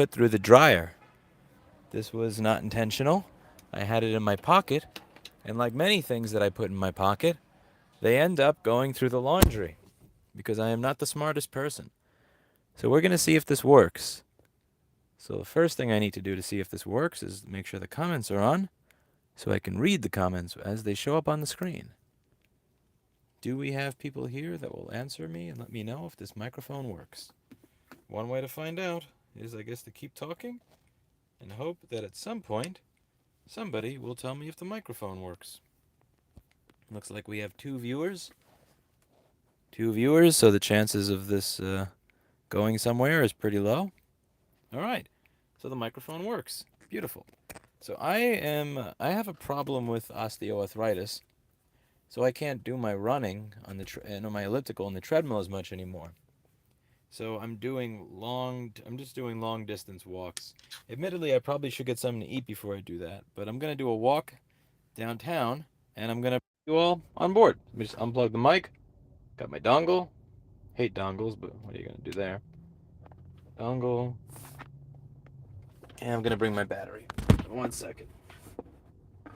put through the dryer. This was not intentional. I had it in my pocket, and like many things that I put in my pocket, they end up going through the laundry because I am not the smartest person. So we're going to see if this works. So the first thing I need to do to see if this works is make sure the comments are on so I can read the comments as they show up on the screen. Do we have people here that will answer me and let me know if this microphone works? One way to find out is, I guess, to keep talking and hope that at some point somebody will tell me if the microphone works. Looks like we have 2 viewers. 2 viewers, so the chances of this going somewhere is pretty low. All right, so the microphone works. Beautiful. So I have a problem with osteoarthritis, so I can't do my running on the my elliptical and the treadmill as much anymore. So I'm just doing long distance walks. Admittedly, I probably should get something to eat before I do that, but I'm gonna do a walk downtown, and I'm gonna put you all on board. Let me just unplug the mic. Got my dongle. Hate dongles, but what are you gonna do there? Dongle. And I'm gonna bring my battery. 1 second.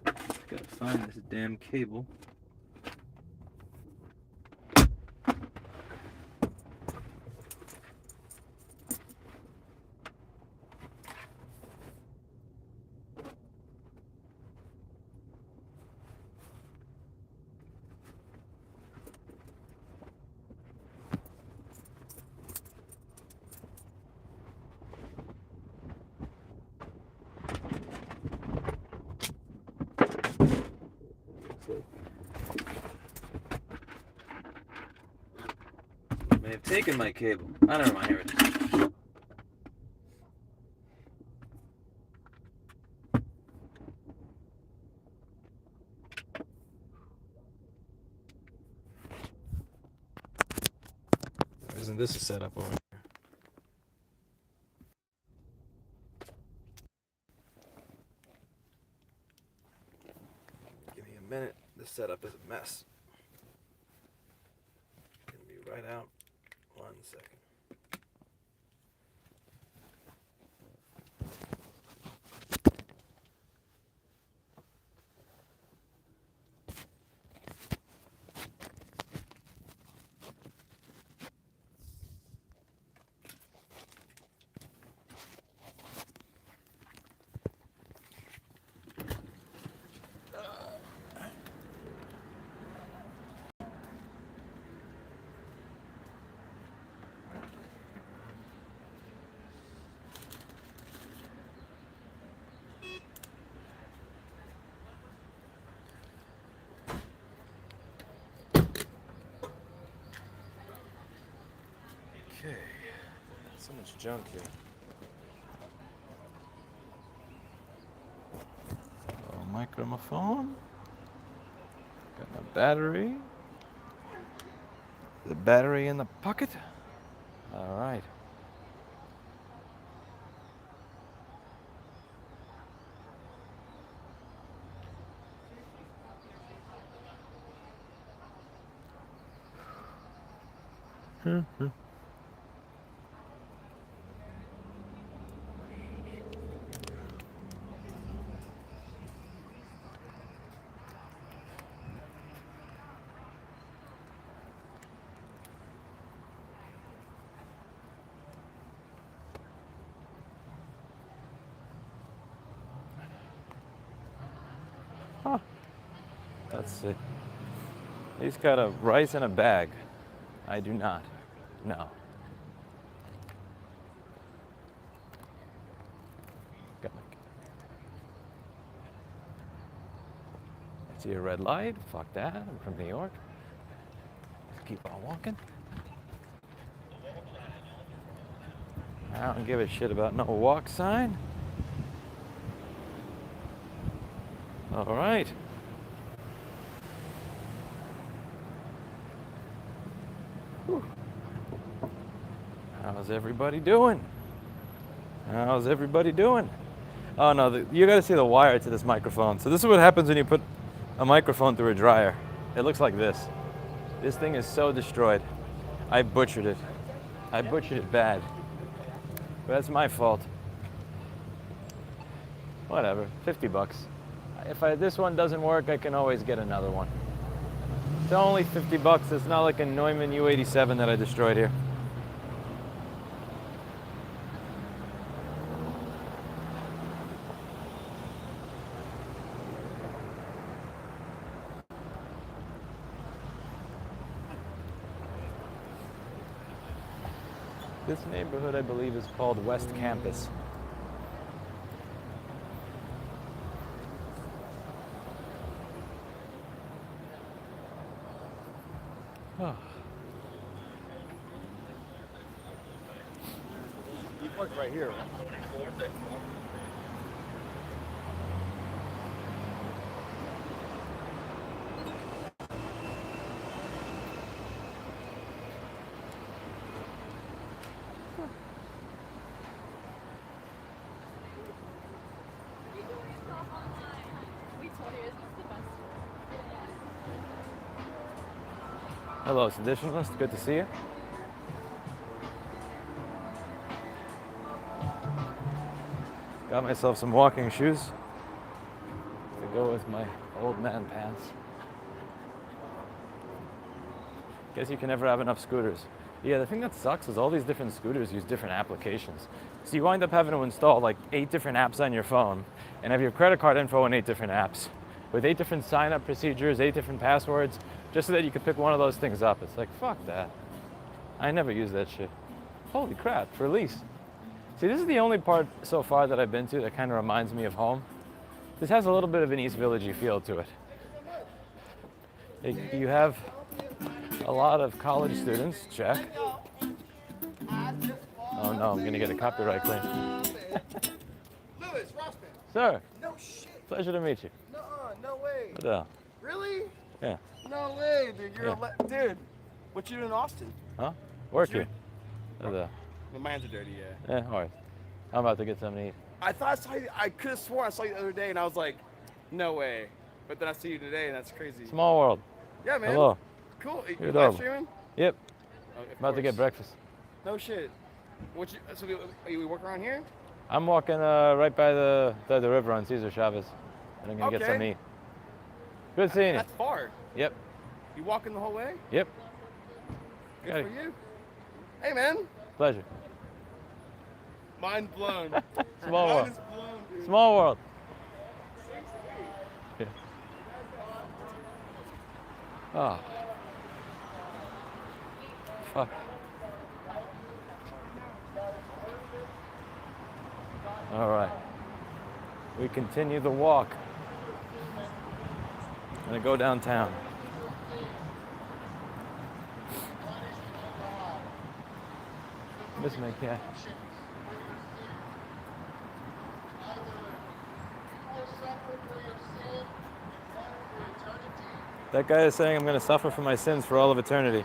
Gotta find this damn cable. May have taken my cable. I don't know. Here it is. Isn't this a setup over here? Give me a minute. This setup is a mess. Gonna be right out. 1 second. Okay, so much junk here. Oh, microphone. Got my battery. The battery in the pocket. All right. Huh. Let's see. He's got a rice in a bag. I do not. No. Got my... I see a red light. Fuck that. I'm from New York. Let's keep on walking. I don't give a shit about no walk sign. All right. Whew. How's everybody doing? How's everybody doing? Oh no, you gotta see the wire to this microphone. So this is what happens when you put a microphone through a dryer. It looks like this. This thing is so destroyed. I butchered it. I butchered it bad. But that's my fault. Whatever, 50 bucks. If this one doesn't work, I can always get another one. It's only 50 bucks. It's not like a Neumann U87 that I destroyed here. This neighborhood, I believe, is called West Campus. Oh. You parked right here, right? Hello, Seditionalist. Good to see you. Got myself some walking shoes to go with my old man pants. Guess you can never have enough scooters. Yeah, the thing that sucks is all these different scooters use different applications. So you wind up having to install like 8 different apps on your phone and have your credit card info in 8 different apps with 8 different sign-up procedures, 8 different passwords, just so that you could pick one of those things up. It's like, fuck that. I never use that shit. Holy crap, for lease. See, this is the only part so far that I've been to that kind of reminds me of home. This has a little bit of an East Village-y feel to it. You have a lot of college students, check. Oh no, I'm gonna get a copyright claim. Lewis, Rossman. Sir. No shit. Pleasure to meet you. No way. What the hell? Really? Yeah. No way, dude. You're dude. What you doing in Austin? Huh? Work here. What the? Well, my hands are dirty, yeah. Yeah, alright. I'm about to get something to eat. I thought I saw you. I could have sworn I saw you the other day, and I was like, no way. But then I see you today, and that's crazy. Small world. Yeah, man. Hello. Cool. You're You live adorable. streaming? Yep. Oh, About to get breakfast. No shit. So we work around here? I'm walking right by the river on Cesar Chavez. And I'm gonna get something to eat. Good seeing you. That's far. Yep. You walking the whole way? Yep. Good for you. Hey, man. Pleasure. Mind blown. Small world. Mind is blown, dude. Small world. Yeah. Oh. Fuck. All right. We continue the walk. I'm gonna go downtown. Miss my cat. That guy is saying I'm going to suffer for my sins for all of eternity.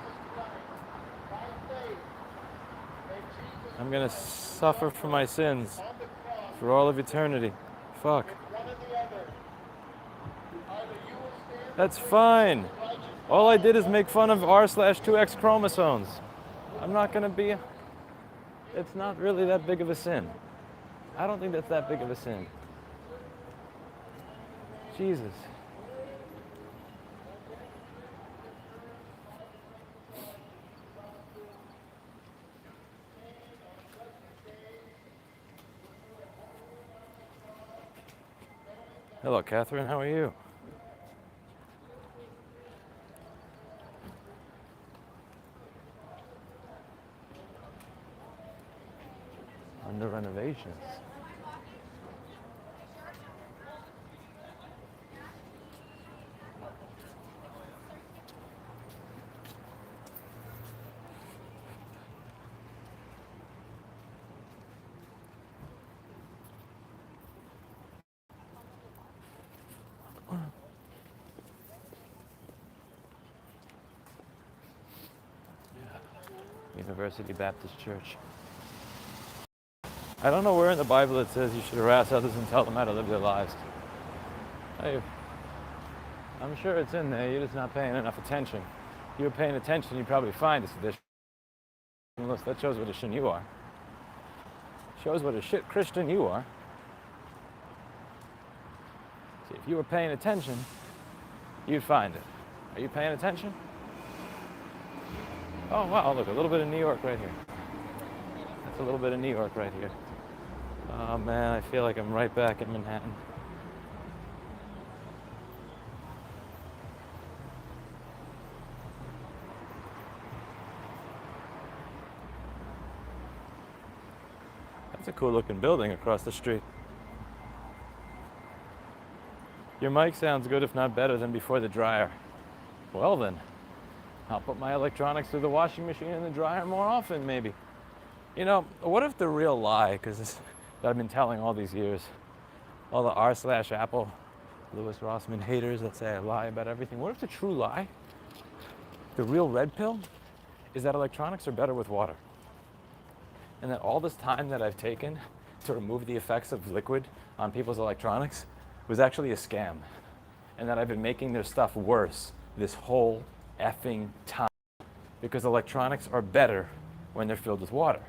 I'm going to suffer for my sins for all of eternity. Fuck. That's fine. All I did is make fun of r/2x chromosomes. I'm not going to be... It's not really that big of a sin. I don't think that's that big of a sin. Jesus. Hello, Catherine. How are you? Under renovations. University Baptist Church. I don't know where in the Bible it says you should harass others and tell them how to live their lives. Hey, I'm sure it's in there, you're just not paying enough attention. If you were paying attention, you'd probably find this edition. That shows what a shit you are. Shows what a shit Christian you are. See, if you were paying attention, you'd find it. Are you paying attention? Oh wow, look, a little bit of New York right here. That's a little bit of New York right here. Oh man, I feel like I'm right back in Manhattan. That's a cool looking building across the street. Your mic sounds good, if not better, than before the dryer. Well then, I'll put my electronics through the washing machine and the dryer more often, maybe. You know, what if the real lie, because that I've been telling all these years, all the r/Apple, Louis Rossman haters that say I lie about everything, what if the true lie, the real red pill, is that electronics are better with water? And that all this time that I've taken to remove the effects of liquid on people's electronics was actually a scam. And that I've been making their stuff worse this whole effing time. Because electronics are better when they're filled with water.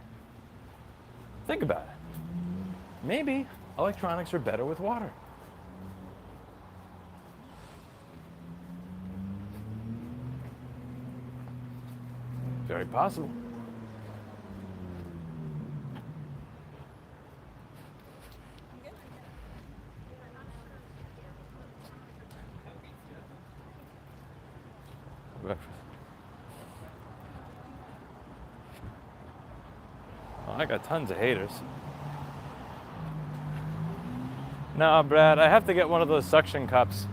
Think about it. Maybe electronics are better with water. Very possible. Oh, I got tons of haters. No, Brad, I have to get one of those suction cups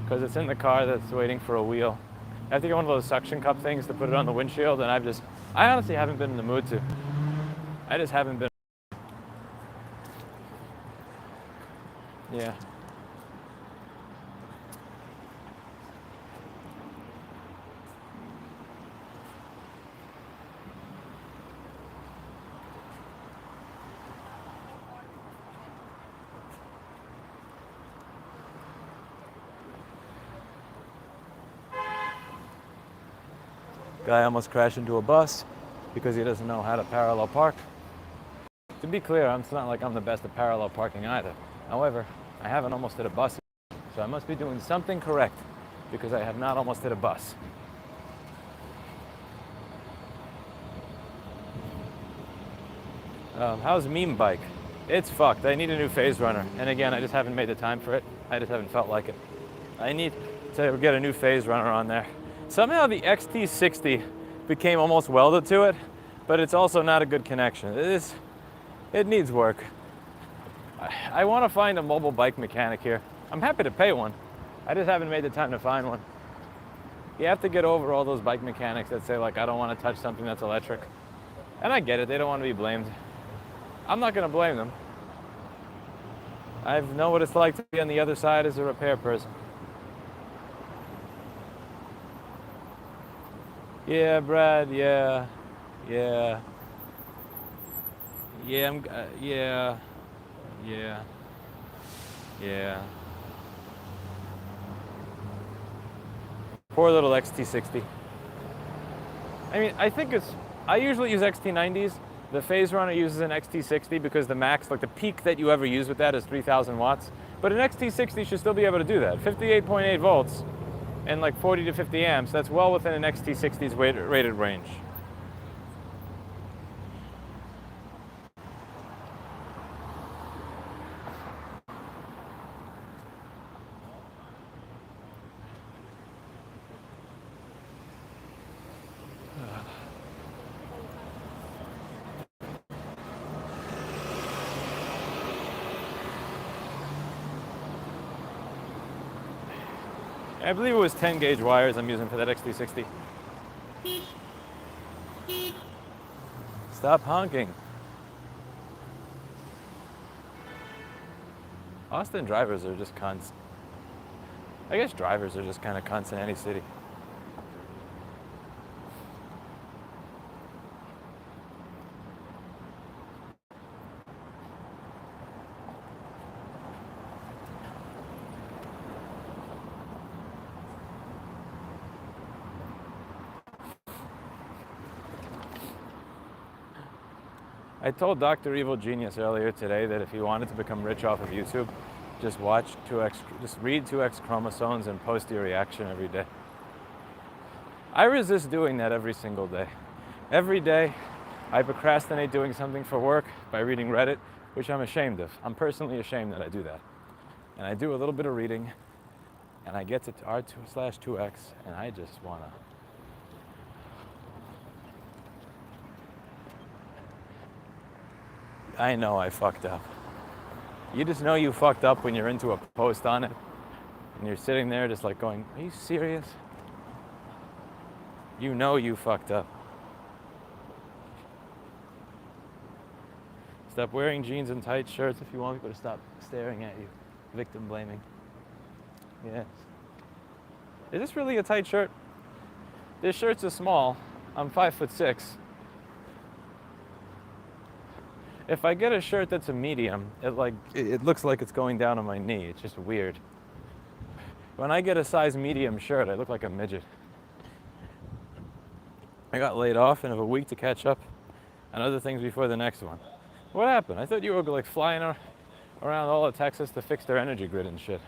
because it's in the car that's waiting for a wheel. I have to get one of those suction cup things to put it on the windshield, and I honestly haven't been in the mood to. I just haven't been. Yeah. Guy almost crashed into a bus because he doesn't know how to parallel park. To be clear, it's not like I'm the best at parallel parking either. However, I haven't almost hit a bus, so I must be doing something correct because I have not almost hit a bus. How's meme bike? It's fucked. I need a new phase runner. And again, I just haven't made the time for it. I just haven't felt like it. I need to get a new phase runner on there. Somehow the XT60 became almost welded to it, but it's also not a good connection. It needs work. I want to find a mobile bike mechanic here. I'm happy to pay one. I just haven't made the time to find one. You have to get over all those bike mechanics that say, like, I don't want to touch something that's electric. And I get it, they don't want to be blamed. I'm not going to blame them. I know what it's like to be on the other side as a repair person. Yeah, Brad, yeah. Yeah, Yeah. Poor little XT60. I mean, I usually use XT90s. The phase runner uses an XT60 because the max, like the peak that you ever use with that is 3,000 watts. But an XT60 should still be able to do that. 58.8 volts and like 40 to 50 amps. That's well within an XT60's rated range. I believe it was 10 gauge wires I'm using for that XT60. Stop honking. Austin drivers are just cunts. I guess drivers are just kind of cunts in any city. I told Dr. Evil Genius earlier today that if he wanted to become rich off of YouTube, just just read 2x chromosomes and post your reaction every day. I resist doing that every single day. Every day, I procrastinate doing something for work by reading Reddit, which I'm ashamed of. I'm personally ashamed that I do that. And I do a little bit of reading, and I get to r2/2x, and I just wanna. I know I fucked up. You just know you fucked up when you're into a post on it, and you're sitting there just like going, are you serious? You know you fucked up. Stop wearing jeans and tight shirts if you want people to stop staring at you. Victim blaming. Yes. Is this really a tight shirt? This shirt's a small. I'm 5'6". If I get a shirt that's a medium, it looks like it's going down on my knee. It's just weird. When I get a size medium shirt, I look like a midget. I got laid off and have a week to catch up on other things before the next one. What happened? I thought you were like flying around all of Texas to fix their energy grid and shit.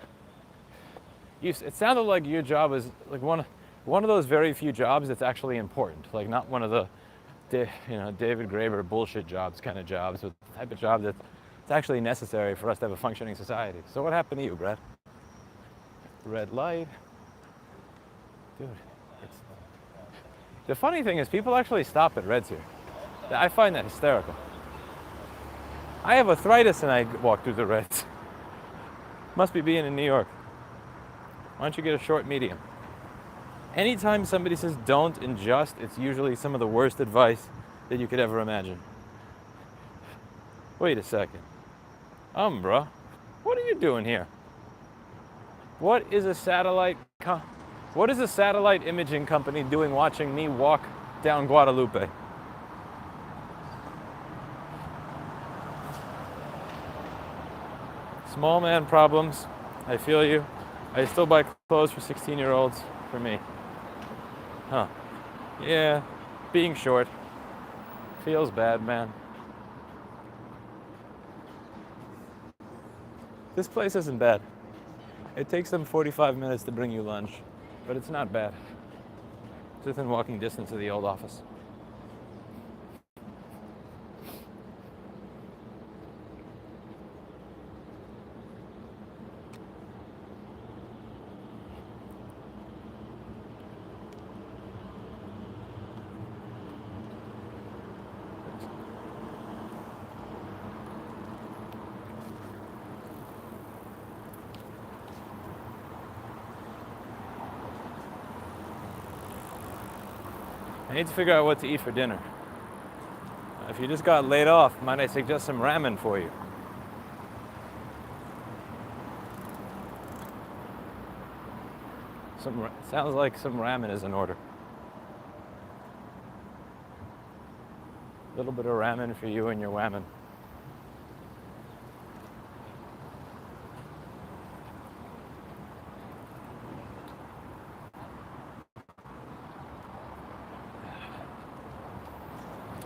It sounded like your job was like one of those very few jobs that's actually important. Like not one of the David Graeber bullshit jobs kind of jobs, but the type of job that's actually necessary for us to have a functioning society. So what happened to you, Brad? Red light. Dude. The funny thing is people actually stop at reds here. I find that hysterical. I have arthritis and I walk through the reds. Must be being in New York. Why don't you get a short medium? Anytime somebody says don't and just, it's usually some of the worst advice that you could ever imagine. Wait a second. Bruh, what are you doing here? What is a satellite imaging company doing watching me walk down Guadalupe? Small man problems. I feel you. I still buy clothes for 16-year-olds for me. Huh. Yeah, being short. Feels bad, man. This place isn't bad. It takes them 45 minutes to bring you lunch, but it's not bad. It's within walking distance of the old office. I need to figure out what to eat for dinner. If you just got laid off, might I suggest some ramen for you? Sounds like some ramen is in order. A little bit of ramen for you and your whammon.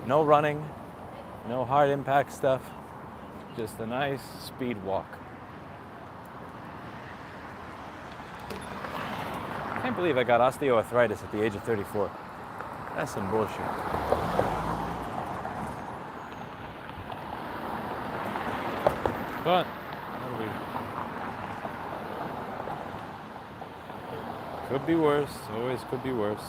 No running, no hard impact stuff, just a nice speed walk. I can't believe I got osteoarthritis at the age of 34. That's some bullshit. But could be worse, always could be worse.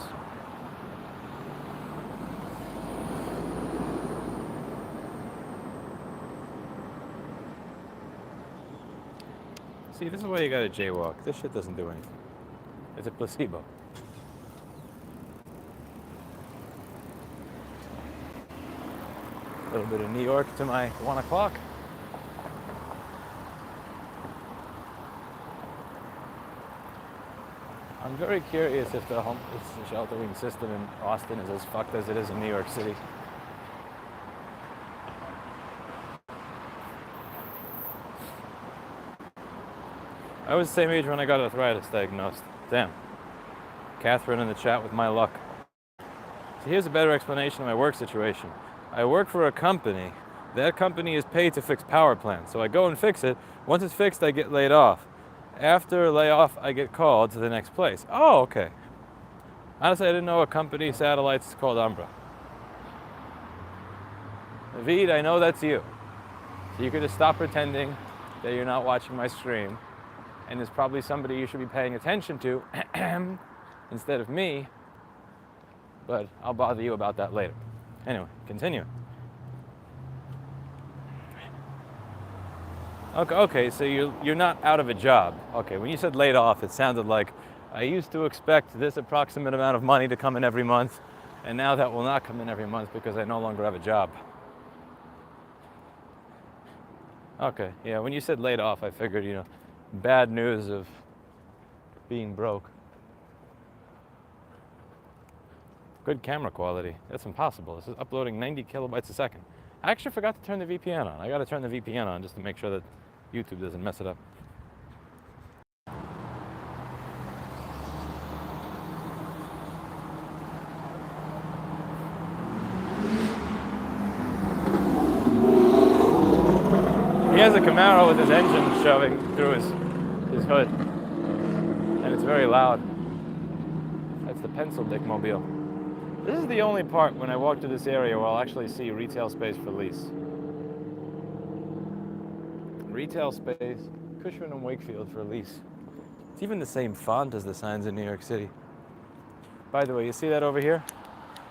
See, this is why you gotta jaywalk. This shit doesn't do anything. It's a placebo. A little bit of New York to my 1 o'clock. I'm very curious if the sheltering system in Austin is as fucked as it is in New York City. I was the same age when I got arthritis diagnosed. Damn. Catherine in the chat with my luck. So here's a better explanation of my work situation. I work for a company That company is paid to fix power plants. So I go and fix it. Once it's fixed, I get laid off. After layoff, I get called to the next place. Oh, okay. Honestly, I didn't know a company satellites is called Umbra. Naveed, I know that's you. So you could just stop pretending that you're not watching my stream. And there's probably somebody you should be paying attention to instead of me. But I'll bother you about that later. Anyway, continue. Okay, so you're not out of a job. Okay, when you said laid off, it sounded like I used to expect this approximate amount of money to come in every month, and now that will not come in every month because I no longer have a job. Okay, yeah, when you said laid off, I figured, bad news of being broke. Good camera quality. That's impossible. This is uploading 90 kilobytes a second. I actually forgot to turn the VPN on. I got to turn the VPN on just to make sure that YouTube doesn't mess it up. He has a Camaro with his engine shoving through his hood, and it's very loud. That's the pencil dick mobile. This is the only part when I walk to this area where I'll actually see retail space for lease. Retail space, Cushman and Wakefield for lease. It's even the same font as the signs in New York City. By the way, you see that over here?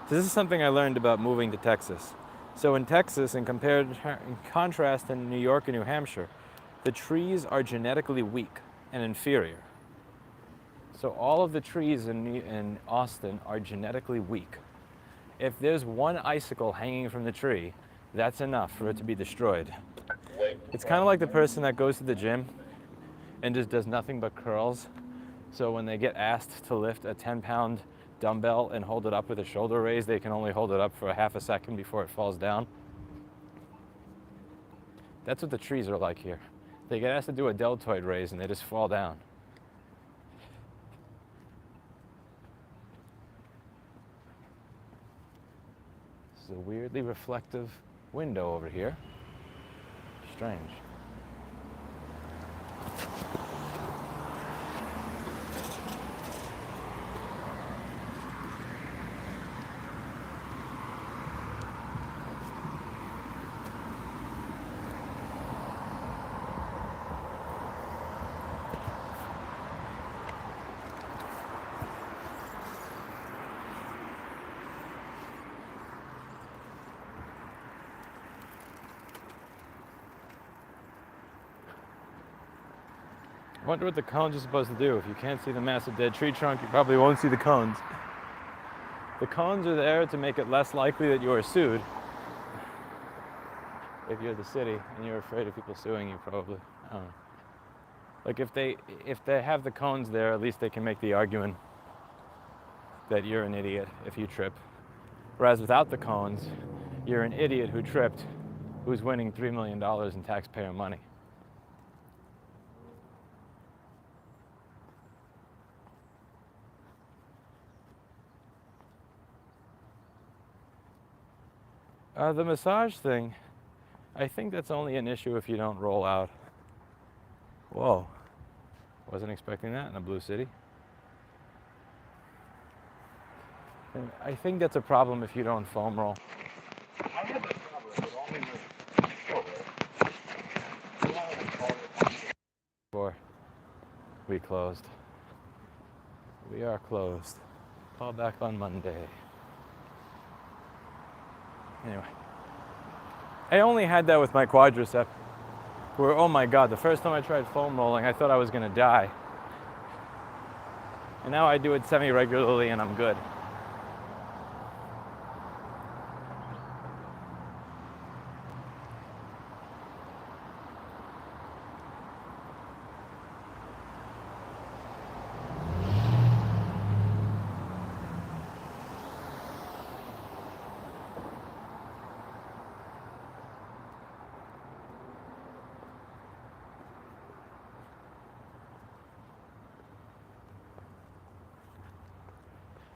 So this is something I learned about moving to Texas. So in Texas, in contrast to New York and New Hampshire, the trees are genetically weak and inferior. So all of the trees in Austin are genetically weak. If there's one icicle hanging from the tree, that's enough for it to be destroyed. It's kind of like the person that goes to the gym and just does nothing but curls. So when they get asked to lift a 10-pound dumbbell and hold it up with a shoulder raise, they can only hold it up for a half a second before it falls down. That's what the trees are like here. They get asked to do a deltoid raise and they just fall down. This is a weirdly reflective window over here. Strange. I wonder what the cones are supposed to do. If you can't see the massive dead tree trunk, you probably won't see the cones. The cones are there to make it less likely that you are sued. If you're the city and you're afraid of people suing you, probably. I don't know. Like if they have the cones there, at least they can make the argument that you're an idiot if you trip. Whereas without the cones, you're an idiot who tripped, who's winning $3 million in taxpayer money. The massage thing, I think that's only an issue if you don't roll out. Whoa, wasn't expecting that in a blue city. And I think that's a problem if you don't foam roll. I had that problem, but only before we closed. We are closed. Call back on Monday. Anyway, I only had that with my quadricep, where, oh my God, the first time I tried foam rolling, I thought I was gonna die. And now I do it semi-regularly and I'm good.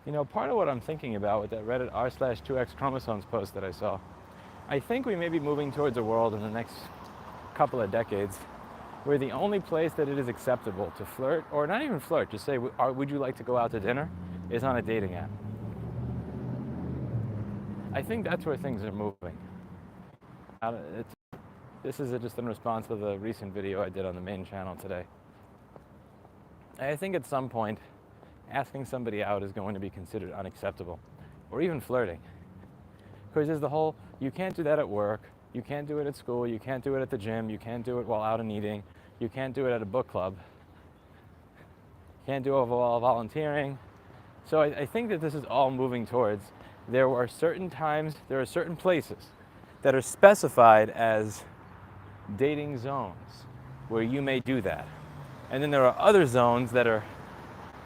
You know, part of what I'm thinking about with that Reddit r/2x chromosomes post that I saw I think we may be moving towards a world in the next couple of decades where the only place that it is acceptable to flirt, or not even flirt, just say, would you like to go out to dinner, is on a dating app. I think that's where things are moving. This is just in response to the recent video I did on the main channel today. I think at some point, asking somebody out is going to be considered unacceptable, or even flirting. Because there's the whole, you can't do that at work, you can't do it at school, you can't do it at the gym, you can't do it while out and eating, you can't do it at a book club, you can't do it while volunteering. So I think that this is all moving towards, there are certain times, there are certain places that are specified as dating zones where you may do that. And then there are other zones that are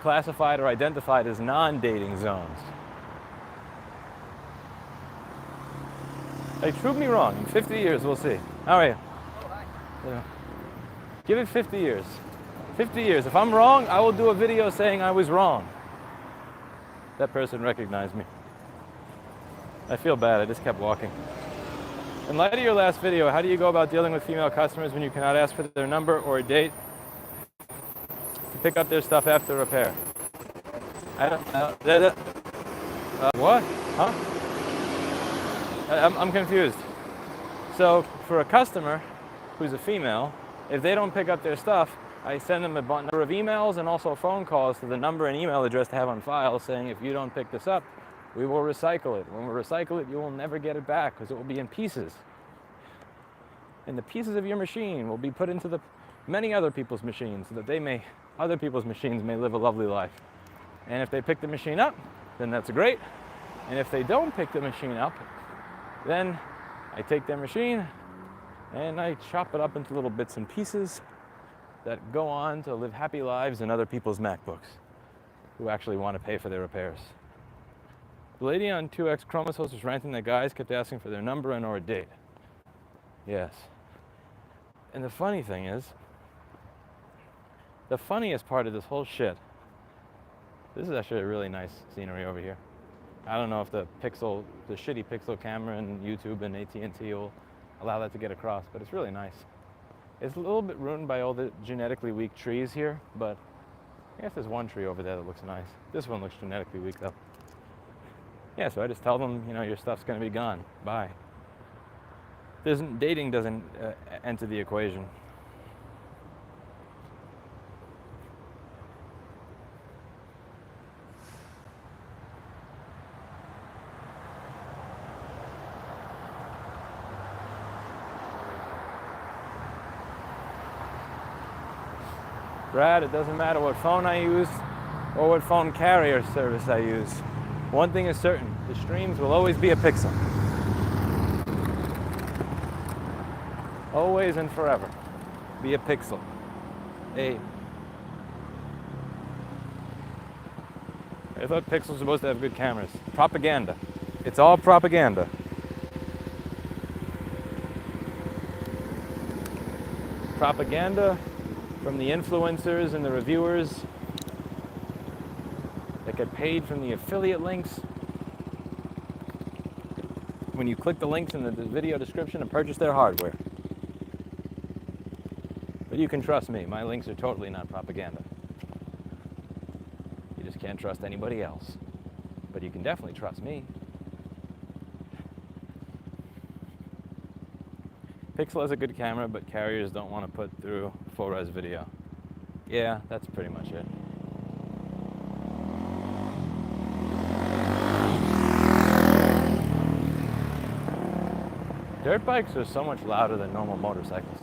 classified or identified as non-dating zones. Like, prove me wrong. In 50 years, we'll see. How are you? Oh, hi. Yeah. Give it 50 years. 50 years. If I'm wrong, I will do a video saying I was wrong. That person recognized me. I feel bad. I just kept walking. In light of your last video, how do you go about dealing with female customers when you cannot ask for their number or a date to pick up their stuff after repair? I don't know. What? Huh? I'm confused. So for a customer who's a female, if they don't pick up their stuff, I send them a number of emails and also phone calls to the number and email address to have on file saying, if you don't pick this up, we will recycle it. When we recycle it, you will never get it back because it will be in pieces. And the pieces of your machine will be put into the many other people's machines so that other people's machines may live a lovely life. And if they pick the machine up, then that's great. And if they don't pick the machine up, then I take their machine and I chop it up into little bits and pieces that go on to live happy lives in other people's MacBooks who actually want to pay for their repairs. The lady on 2X Chromosomes was ranting that guys kept asking for their number and or a date. Yes. And the funny thing is, the funniest part of this whole shit, this is actually a really nice scenery over here. I don't know if the shitty pixel camera and YouTube and AT&T will allow that to get across, but it's really nice. It's a little bit ruined by all the genetically weak trees here, but I guess there's one tree over there that looks nice. This one looks genetically weak though. Yeah, so I just tell them, your stuff's gonna be gone. Bye. Dating doesn't enter the equation. Brad, it doesn't matter what phone I use or what phone carrier service I use. One thing is certain, the streams will always be a pixel. Always and forever. Be a pixel. I thought pixels were supposed to have good cameras. Propaganda. It's all propaganda. Propaganda from the influencers and the reviewers that get paid from the affiliate links. When you click the links in the video description and purchase their hardware. But you can trust me, my links are totally not propaganda. You just can't trust anybody else. But you can definitely trust me. Pixel has a good camera, but carriers don't want to put through full res video. Yeah, that's pretty much it. Dirt bikes are so much louder than normal motorcycles.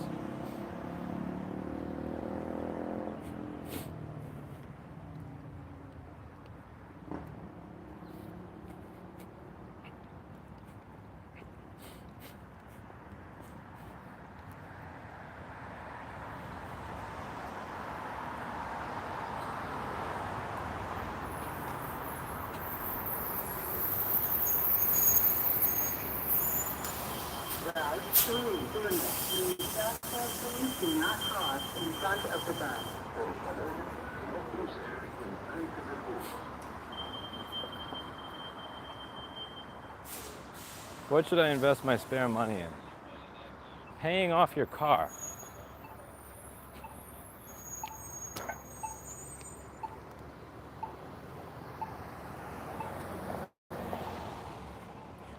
Do not cross in front of the bus. What should I invest my spare money in? Paying off your car.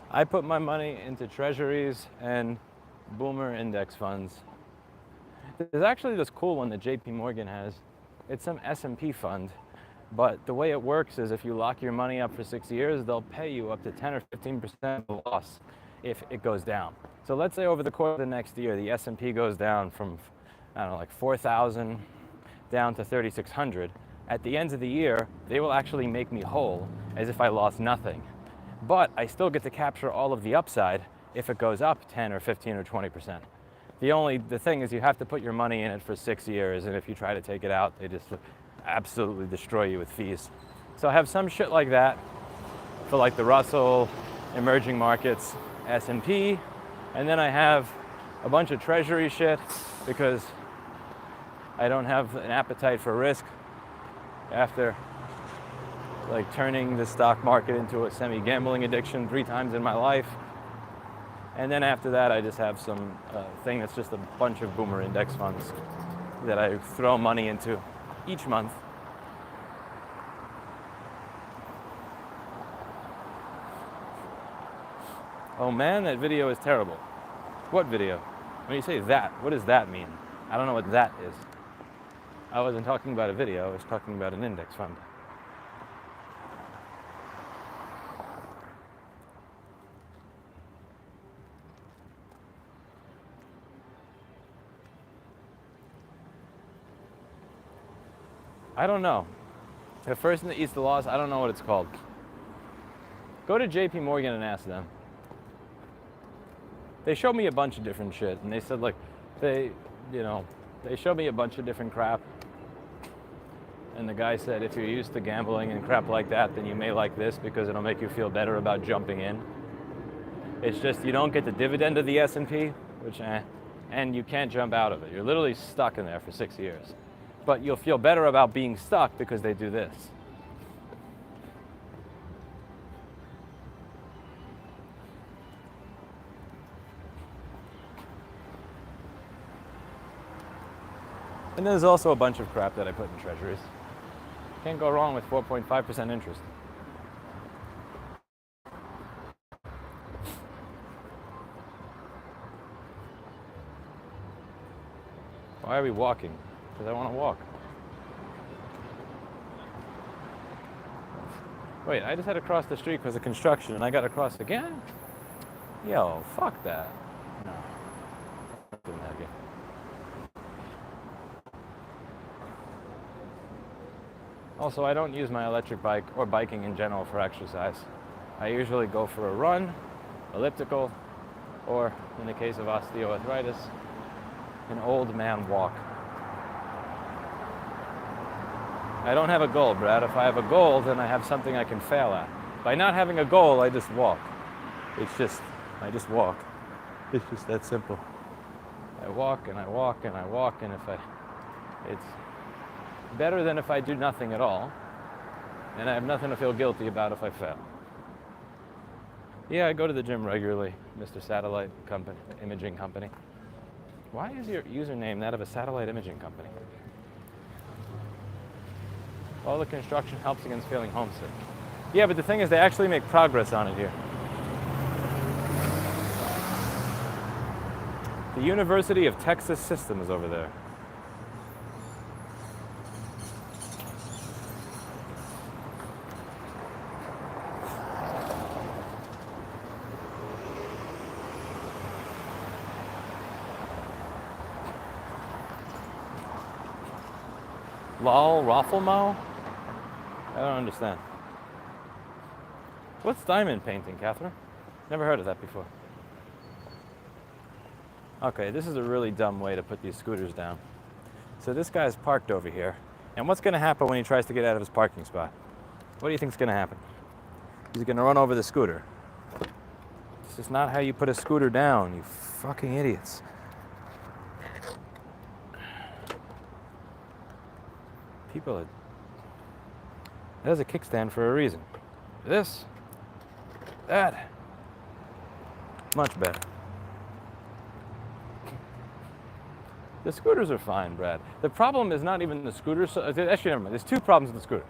I put my money into treasuries and boomer index funds. There's actually this cool one that JP Morgan has. It's some S&P fund, but the way it works is if you lock your money up for 6 years, they'll pay you up to 10 or 15% loss if it goes down. So let's say over the course of the next year, the S&P goes down from, I don't know, like 4,000 down to 3,600. At the end of the year, they will actually make me whole as if I lost nothing. But I still get to capture all of the upside if it goes up 10 or 15 or 20%. The thing is you have to put your money in it for 6 years, and if you try to take it out, they just absolutely destroy you with fees. So I have some shit like that for like the Russell, emerging markets, S&P, and then I have a bunch of treasury shit because I don't have an appetite for risk after like turning the stock market into a semi-gambling addiction 3 times in my life. And then after that, I just have some thing that's just a bunch of boomer index funds that I throw money into each month. Oh man, that video is terrible. What video? When you say that, what does that mean? I don't know what that is. I wasn't talking about a video, I was talking about an index fund. I don't know. The person that eats the loss, I don't know what it's called. Go to JP Morgan and ask them. They showed me a bunch of different shit, and they said like, they showed me a bunch of different crap. And the guy said, if you're used to gambling and crap like that, then you may like this because it'll make you feel better about jumping in. It's just you don't get the dividend of the S&P, which and you can't jump out of it. You're literally stuck in there for 6 years. But you'll feel better about being stuck because they do this. And there's also a bunch of crap that I put in treasuries. Can't go wrong with 4.5% interest. Why are we walking? Because I want to walk. Wait, I just had to cross the street because of construction and I got to cross again? Yo, fuck that. No. Didn't have you. Also, I don't use my electric bike or biking in general for exercise. I usually go for a run, elliptical, or in the case of osteoarthritis, an old man walk. I don't have a goal, Brad. If I have a goal, then I have something I can fail at. By not having a goal, I just walk. I just walk. It's just that simple. I walk and I walk and I walk, and it's better than if I do nothing at all, and I have nothing to feel guilty about if I fail. Yeah, I go to the gym regularly, Mr. Satellite Company, Imaging Company. Why is your username that of a satellite imaging company? All the construction helps against feeling homesick. Yeah, but the thing is, they actually make progress on it here. The University of Texas System is over there. Lol, Rafflemau? I don't understand. What's diamond painting, Catherine? Never heard of that before. Okay, this is a really dumb way to put these scooters down. So this guy's parked over here, and what's going to happen when he tries to get out of his parking spot? What do you think's going to happen? He's going to run over the scooter. This is not how you put a scooter down, you fucking idiots. People are... There's a kickstand for a reason. This, that, Much better. The scooters are fine, Brad. The problem is not even the scooters. Actually, never mind. There's two problems with the scooter.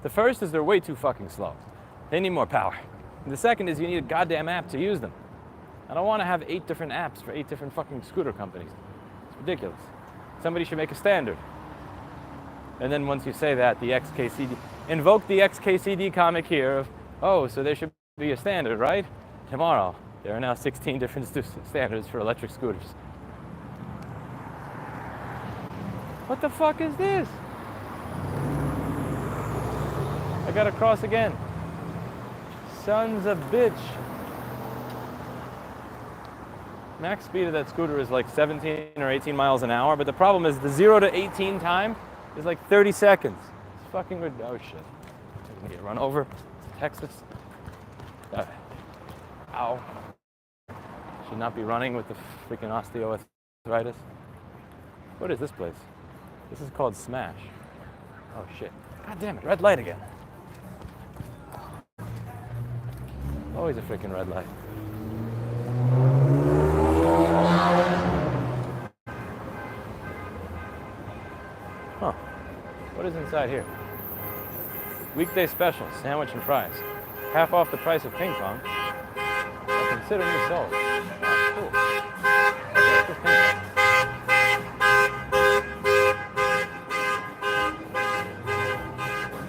The first is they're way too fucking slow. They need more power. And the second is you need a goddamn app to use them. I don't want to have 8 different apps for 8 different fucking scooter companies. It's ridiculous. Somebody should make a standard. And then once you say that, the XKCD, invoke the XKCD comic here of, oh, so there should be a standard, right? Tomorrow, there are now 16 different standards for electric scooters. What the fuck is this? I gotta cross again. Sons of bitch. Max speed of that scooter is like 17 or 18 miles an hour, but the problem is the 0 to 18 time is like 30 seconds. It's fucking good. Oh shit. I'm gonna get run over. Texas. Ow. Should not be running with the freaking osteoarthritis. What is this place? This is called Smash. Oh shit. God damn it, red light again. Always a freaking red light. Huh. What is inside here? Weekday special, sandwich and fries. Half off the price of ping pong. Well, consider me sold. Oh, cool. Okay, what's this ping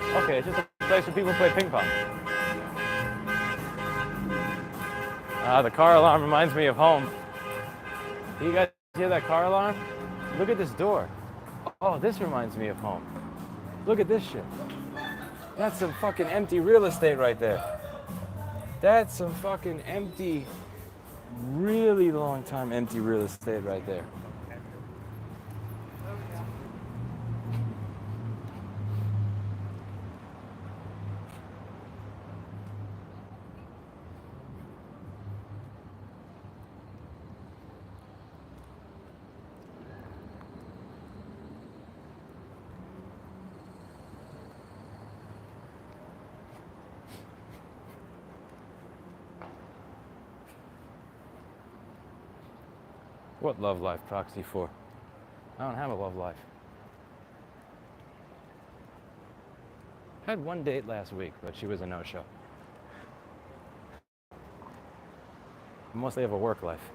pong? Okay, it's just a place where people play ping pong. The car alarm reminds me of home. Do you guys hear that car alarm? Look at this door. Oh, this reminds me of home. Look at this shit. That's some fucking empty real estate right there. That's some fucking empty, really long time empty real estate right there. What love life proxy for? I don't have a love life. I had one date last week, but she was a no-show. I mostly have a work life.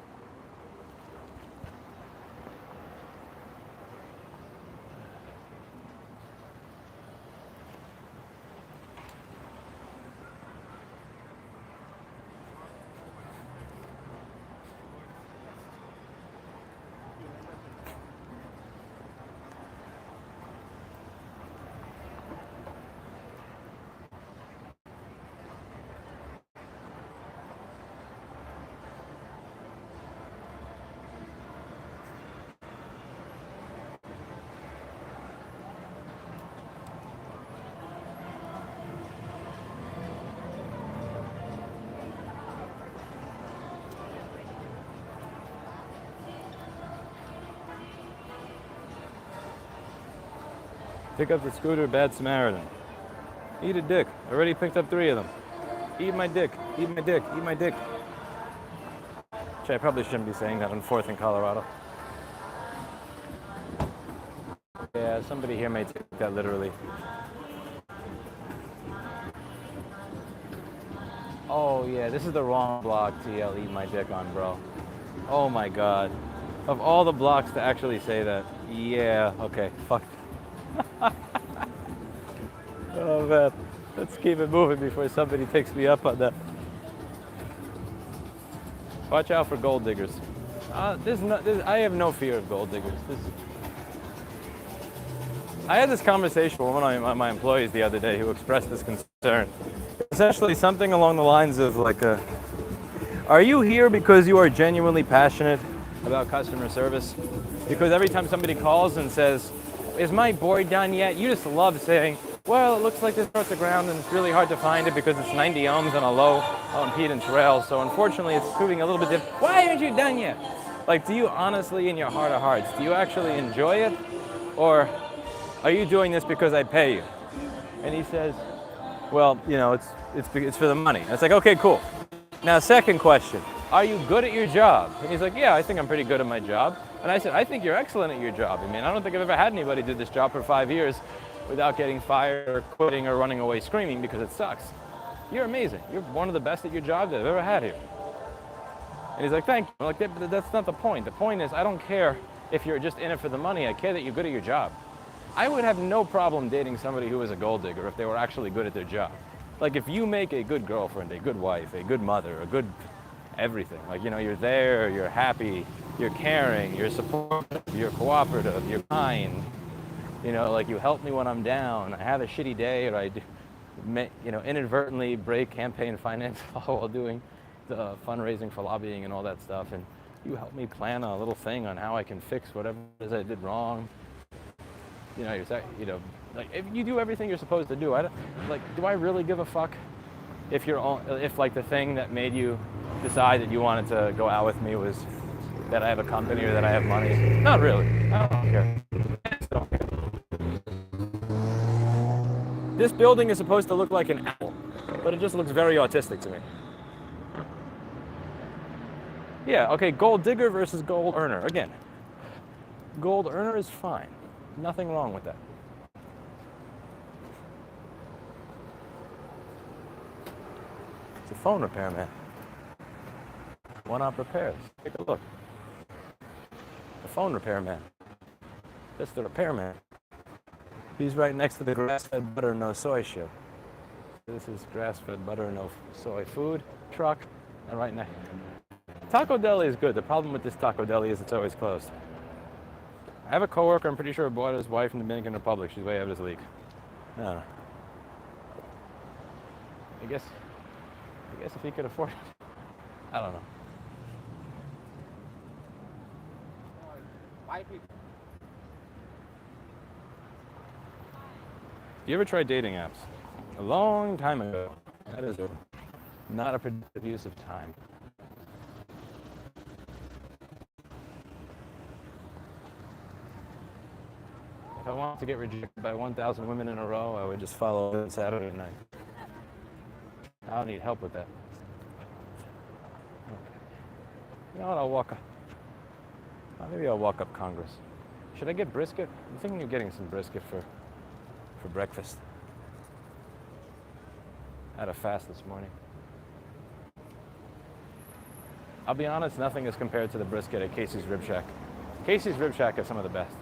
Pick up the scooter, bad Samaritan. Eat a dick. I already picked up 3 of them. Eat my dick, eat my dick, eat my dick. Which I probably shouldn't be saying that on 4th in Colorado. Yeah, somebody here may take that literally. Oh yeah, this is the wrong block TL eat my dick on, bro. Oh my god. Of all the blocks to actually say that. Yeah, okay, fuck. Oh man, let's keep it moving before somebody takes me up on that. Watch out for gold diggers. I have no fear of gold diggers. I had this conversation with one of my employees the other day who expressed this concern. Essentially something along the lines of like, are you here because you are genuinely passionate about customer service? Because every time somebody calls and says, is my board done yet? You just love saying, well, it looks like this starts the ground and it's really hard to find it because it's 90 ohms on a low impedance rail. So unfortunately, it's proving a little bit different. Why aren't you done yet? Like, do you honestly, in your heart of hearts, do you actually enjoy it? Or are you doing this because I pay you? And he says, well, you know, it's for the money. And it's like, okay, cool. Now, second question. are you good at your job? And he's like, yeah, I think I'm pretty good at my job. And I said, I think you're excellent at your job. I mean, I don't think I've ever had anybody do this job for 5 years without getting fired or quitting or running away screaming because it sucks. You're amazing. You're one of the best at your job that I've ever had here. And he's like, thank you. I'm like, but that's not the point. The point is, I don't care if you're just in it for the money. I care that you're good at your job. I would have no problem dating somebody who was a gold digger if they were actually good at their job. Like, if you make a good girlfriend, a good wife, a good mother, a good everything, like, you know, you're there, you're happy, you're caring, you're supportive, you're cooperative, you're kind, you know, like, you help me when I'm down, I have a shitty day, or I do, you know, inadvertently break campaign finance while doing the fundraising for lobbying and all that stuff, and you help me plan a little thing on how I can fix whatever it is I did wrong. You know, like, if you do everything you're supposed to do, do I really give a fuck if if like the thing that made you decide that you wanted to go out with me was that I have a company or that I have money? Not really. I don't care. This building is supposed to look like an apple, but it just looks very autistic to me. Yeah, okay, gold digger versus gold earner. Again, gold earner is fine. Nothing wrong with that. It's a phone repairman. One-up repairs. Take a look. The phone repairman. That's the repairman. He's right next to the grass-fed butter, no soy ship. This is grass-fed butter, no soy food truck. And right next. Taco Deli is good. The problem with this Taco Deli is it's always closed. I have a coworker, I'm pretty sure, bought his wife from the Dominican Republic. She's way out of his league. I don't know. I guess if he could afford it. I don't know. You ever tried dating apps? A long time ago. That is not a productive use of time. If I wanted to get rejected by 1,000 women in a row, I would just follow it on Saturday night. I don't need help with that. You know what, I'll walk up. Maybe I'll walk up Congress. Should I get brisket? I'm thinking of getting some brisket for breakfast. I had a fast this morning. I'll be honest, nothing is compared to the brisket at Casey's Rib Shack. Casey's Rib Shack is some of the best.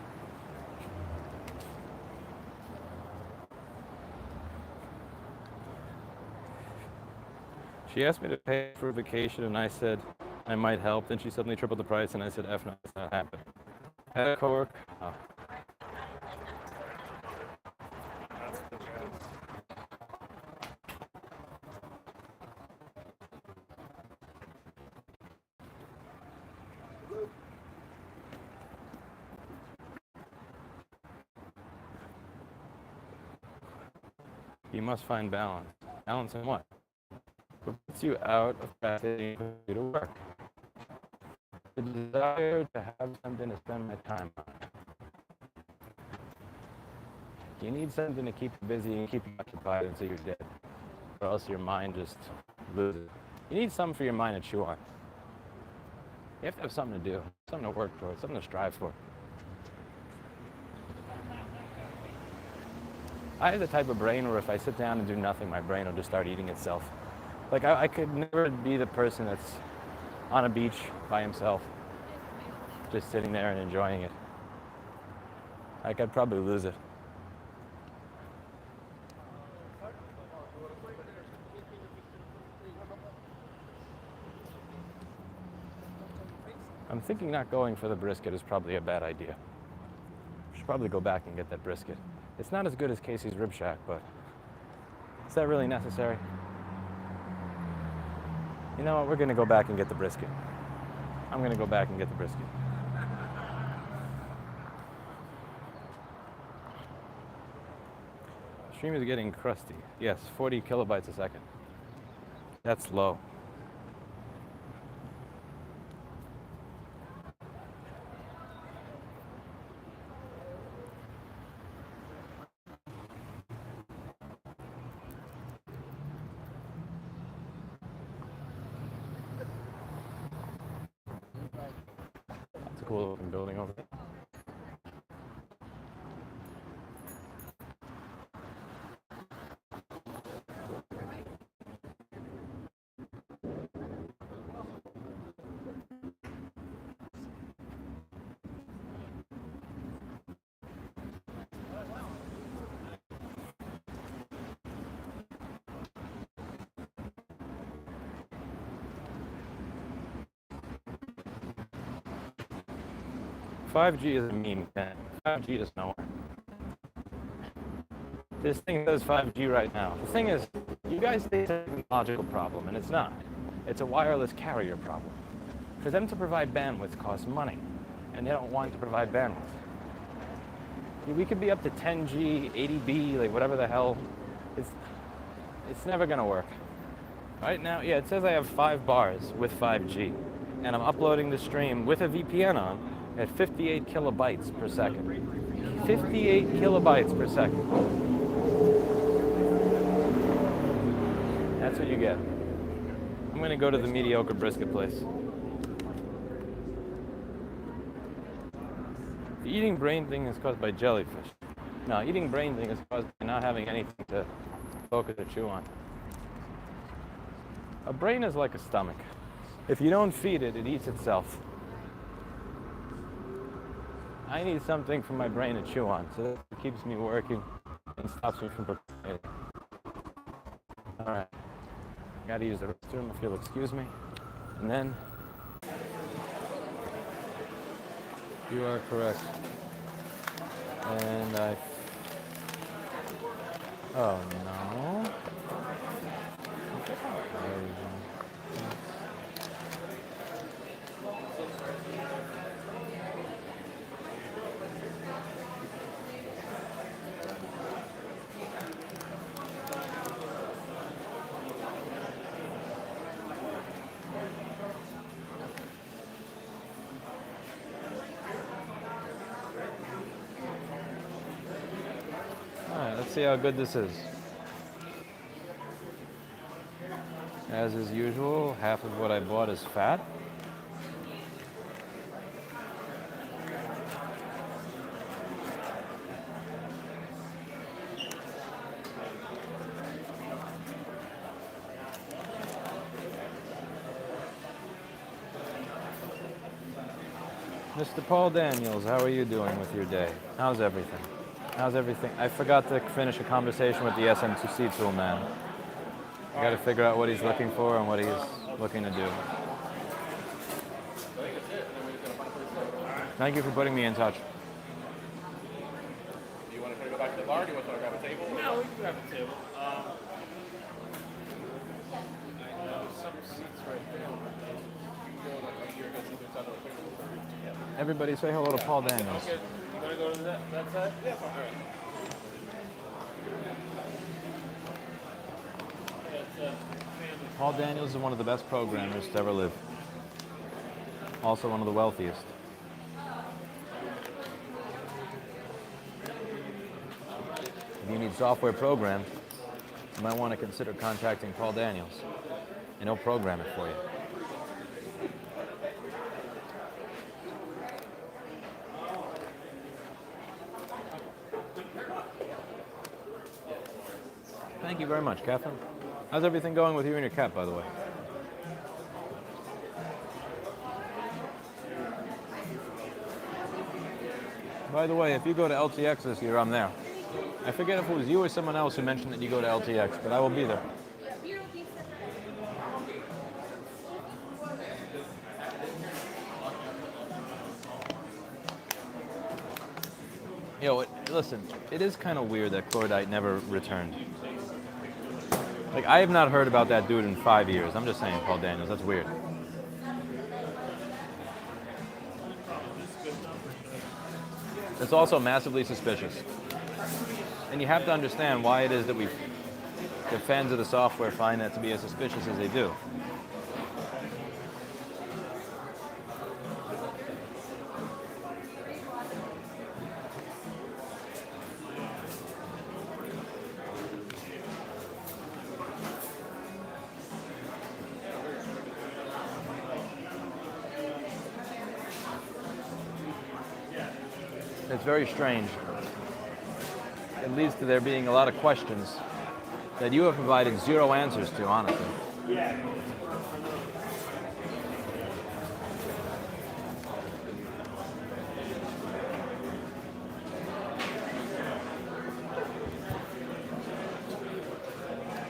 She asked me to pay for a vacation, and I said I might help. Then she suddenly tripled the price, and I said, F no, that's not happening. I had a coworker. Oh. You must find balance. Balance in what? What puts you out of fascinating to work? The desire to have something to spend my time on. You need something to keep you busy and keep you occupied until you're dead, or else your mind just loses. You need something for your mind to chew on. You have to have something to do, something to work towards, something to strive for. I have the type of brain where if I sit down and do nothing, my brain will just start eating itself. Like, I could never be the person that's on a beach by himself, just sitting there and enjoying it. Like, I'd probably lose it. I'm thinking not going for the brisket is probably a bad idea. I should probably go back and get that brisket. It's not as good as Casey's Rib Shack, but is that really necessary? You know what, we're gonna go back and get the brisket. I'm gonna go back and get the brisket. Stream is getting crusty. Yes, 40 kilobytes a second. That's low. a cool looking building over there. .5G is a meme, man. 5G is nowhere. This thing says 5G right now. The thing is, you guys think it's a technological problem, and it's not. It's a wireless carrier problem. For them to provide bandwidth costs money, and they don't want to provide bandwidth. We could be up to 10G, 80B, like whatever the hell. It's never gonna work. Right now, yeah, it says I have 5 bars with 5G, and I'm uploading the stream with a VPN on at 58 kilobytes per second. 58 kilobytes per second. That's what you get. I'm gonna go to the mediocre brisket place. The eating brain thing is caused by jellyfish. No, eating brain thing is caused by not having anything to focus or chew on. A brain is like a stomach. If you don't feed it, it eats itself. I need something for my brain to chew on, so that keeps me working and stops me from procrastinating. All right, gotta use the restroom if you'll excuse me. And then, you are correct. And oh no. Let's see how good this is. As is usual, half of what I bought is fat. Mr. Paul Daniels, how are you doing with your day? How's everything? How's everything? I forgot to finish a conversation with the SM2C tool man. I got to figure out what he's looking for and what he's looking to do. Thank you for putting me in touch. Do you want to go back to the bar? Or do you want to grab a table? No, we can grab a table. I know some seats right there. Everybody say hello to Paul Daniels. Okay. You want to go to that side? Yeah, all right. Paul Daniels is one of the best programmers to ever live. Also one of the wealthiest. If you need software programmed, you might want to consider contacting Paul Daniels, and he'll program it for you. Thank you very much, Catherine. How's everything going with you and your cat, by the way? By the way, if you go to LTX this year, I'm there. I forget if it was you or someone else who mentioned that you go to LTX, but I will be there. Yo, listen, it is kind of weird that Chlordite never returned. Like, I have not heard about that dude in 5 years. I'm just saying, Paul Daniels, that's weird. It's also massively suspicious. And you have to understand why it is that the fans of the software find that to be as suspicious as they do. It's very strange. It leads to there being a lot of questions that you have provided zero answers to, honestly.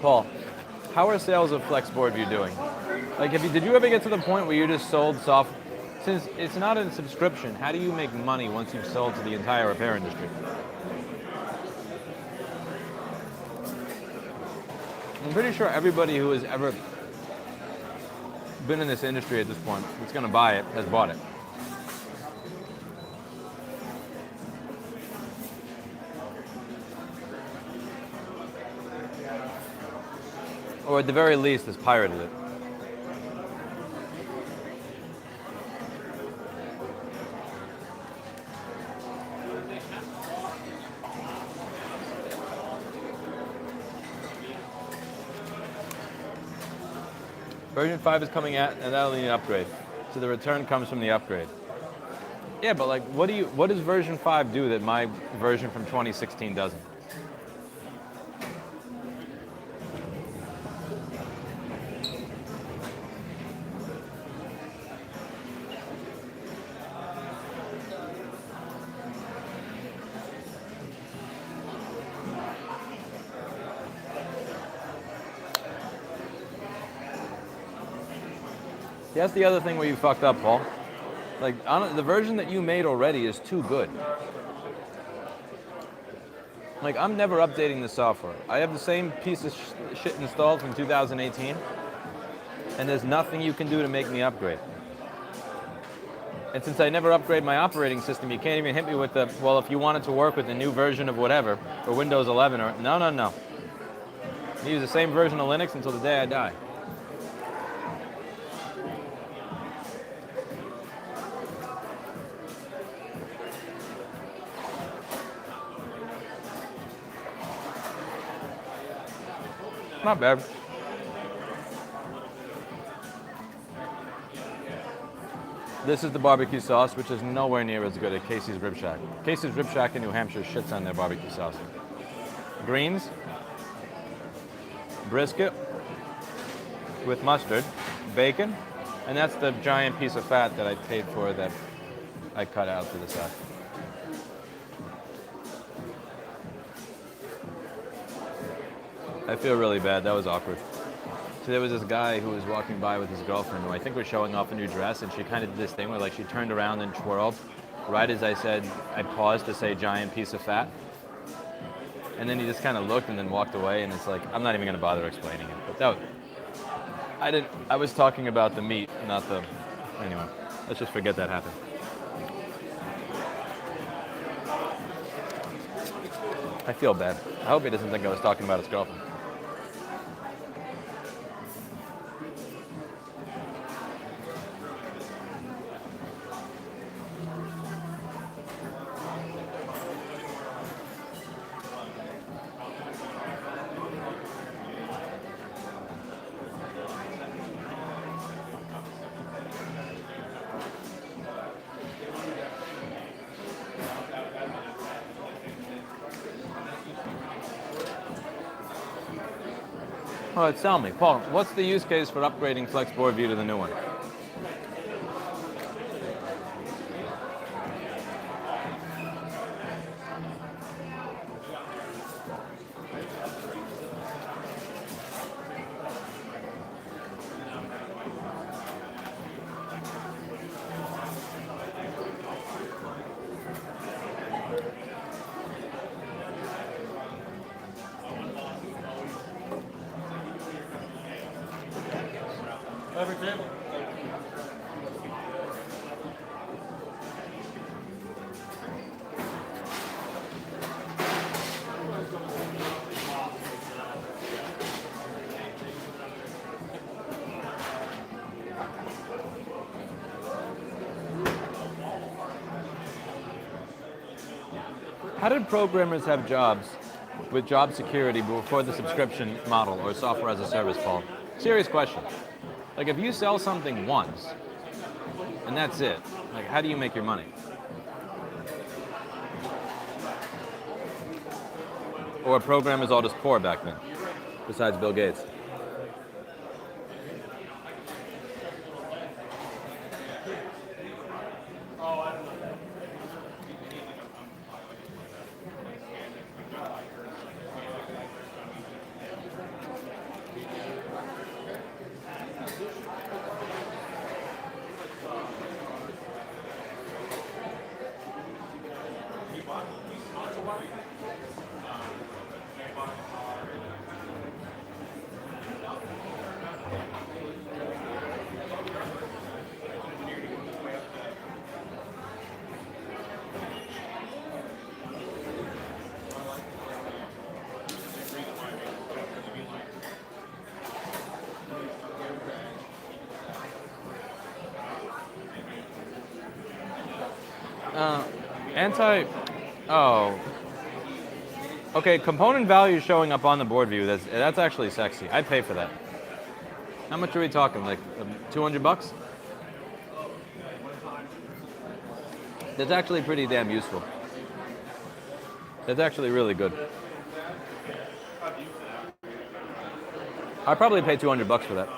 Paul, how are sales of Flex Boardview doing? Like, did you ever get to the point where you just sold software? Since it's not a subscription, how do you make money once you've sold to the entire repair industry? I'm pretty sure everybody who has ever been in this industry at this point that's going to buy it has bought it. Or at the very least has pirated it. Version 5 is coming out, and that'll need an upgrade. So the return comes from the upgrade. Yeah, but like, what does version 5 do that my version from 2016 doesn't? That's the other thing where you fucked up, Paul. Like, the version that you made already is too good. Like, I'm never updating the software. I have the same piece of shit installed from 2018, and there's nothing you can do to make me upgrade. And since I never upgrade my operating system, you can't even hit me with the, well, if you want it to work with the new version of whatever, or Windows 11, or, no. I use the same version of Linux until the day I die. Not bad. This is the barbecue sauce, which is nowhere near as good as Casey's Rib Shack. Casey's Rib Shack in New Hampshire shits on their barbecue sauce. Greens, brisket with mustard, bacon, and that's the giant piece of fat that I paid for that I cut out to the side. I feel really bad. That was awkward. So there was this guy who was walking by with his girlfriend who I think was showing off a new dress, and she kind of did this thing where like she turned around and twirled right as I said, I paused to say giant piece of fat. And then he just kind of looked and then walked away, and it's like, I'm not even going to bother explaining it. But that was, I was talking about the meat, not the, anyway, let's just forget that happened. I feel bad. I hope he doesn't think I was talking about his girlfriend. All right, tell me, Paul, what's the use case for upgrading Flex Boardview to the new one? Every table. How did programmers have jobs with job security before the subscription model or software as a service, Paul? Serious question. Like, if you sell something once, and that's it, like, how do you make your money? Or programmers all just poor back then, besides Bill Gates. Oh. Okay, component value showing up on the board view, that's actually sexy. I'd pay for that. How much are we talking? Like 200 bucks? That's actually pretty damn useful. That's actually really good. I'd probably pay 200 bucks for that.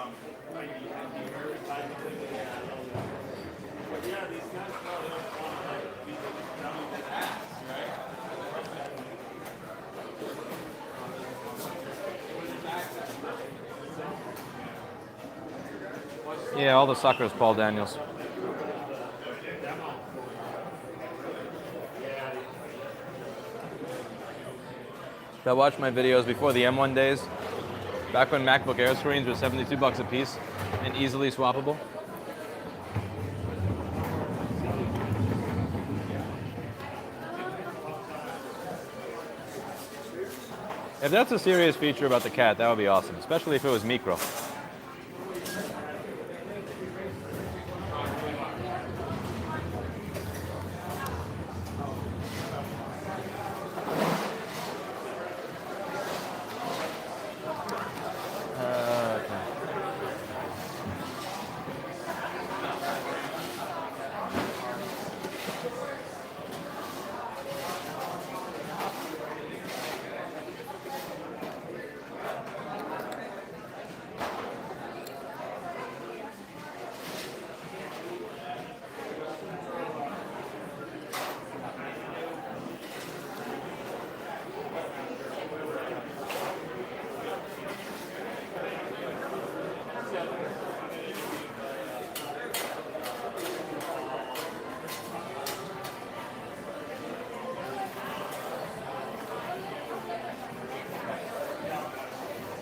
Yeah, all the suckers, Paul Daniels. I watched my videos before the M1 days, back when MacBook Air screens were 72 bucks a piece and easily swappable. If that's a serious feature about the cat, that would be awesome, especially if it was micro.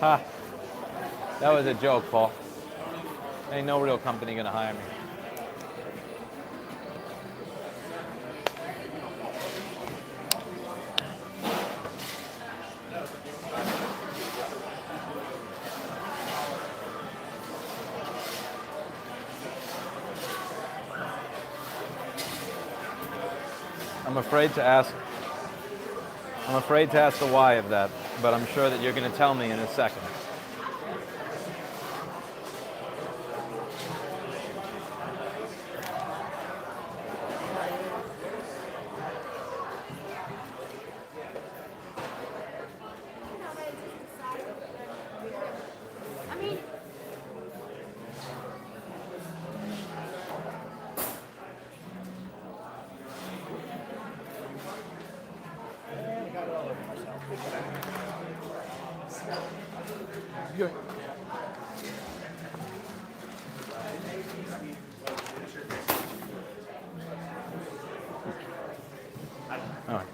Ha. That was a joke, Paul. Ain't no real company gonna hire me. I'm afraid to ask the why of that, but I'm sure that you're going to tell me in a second. All right.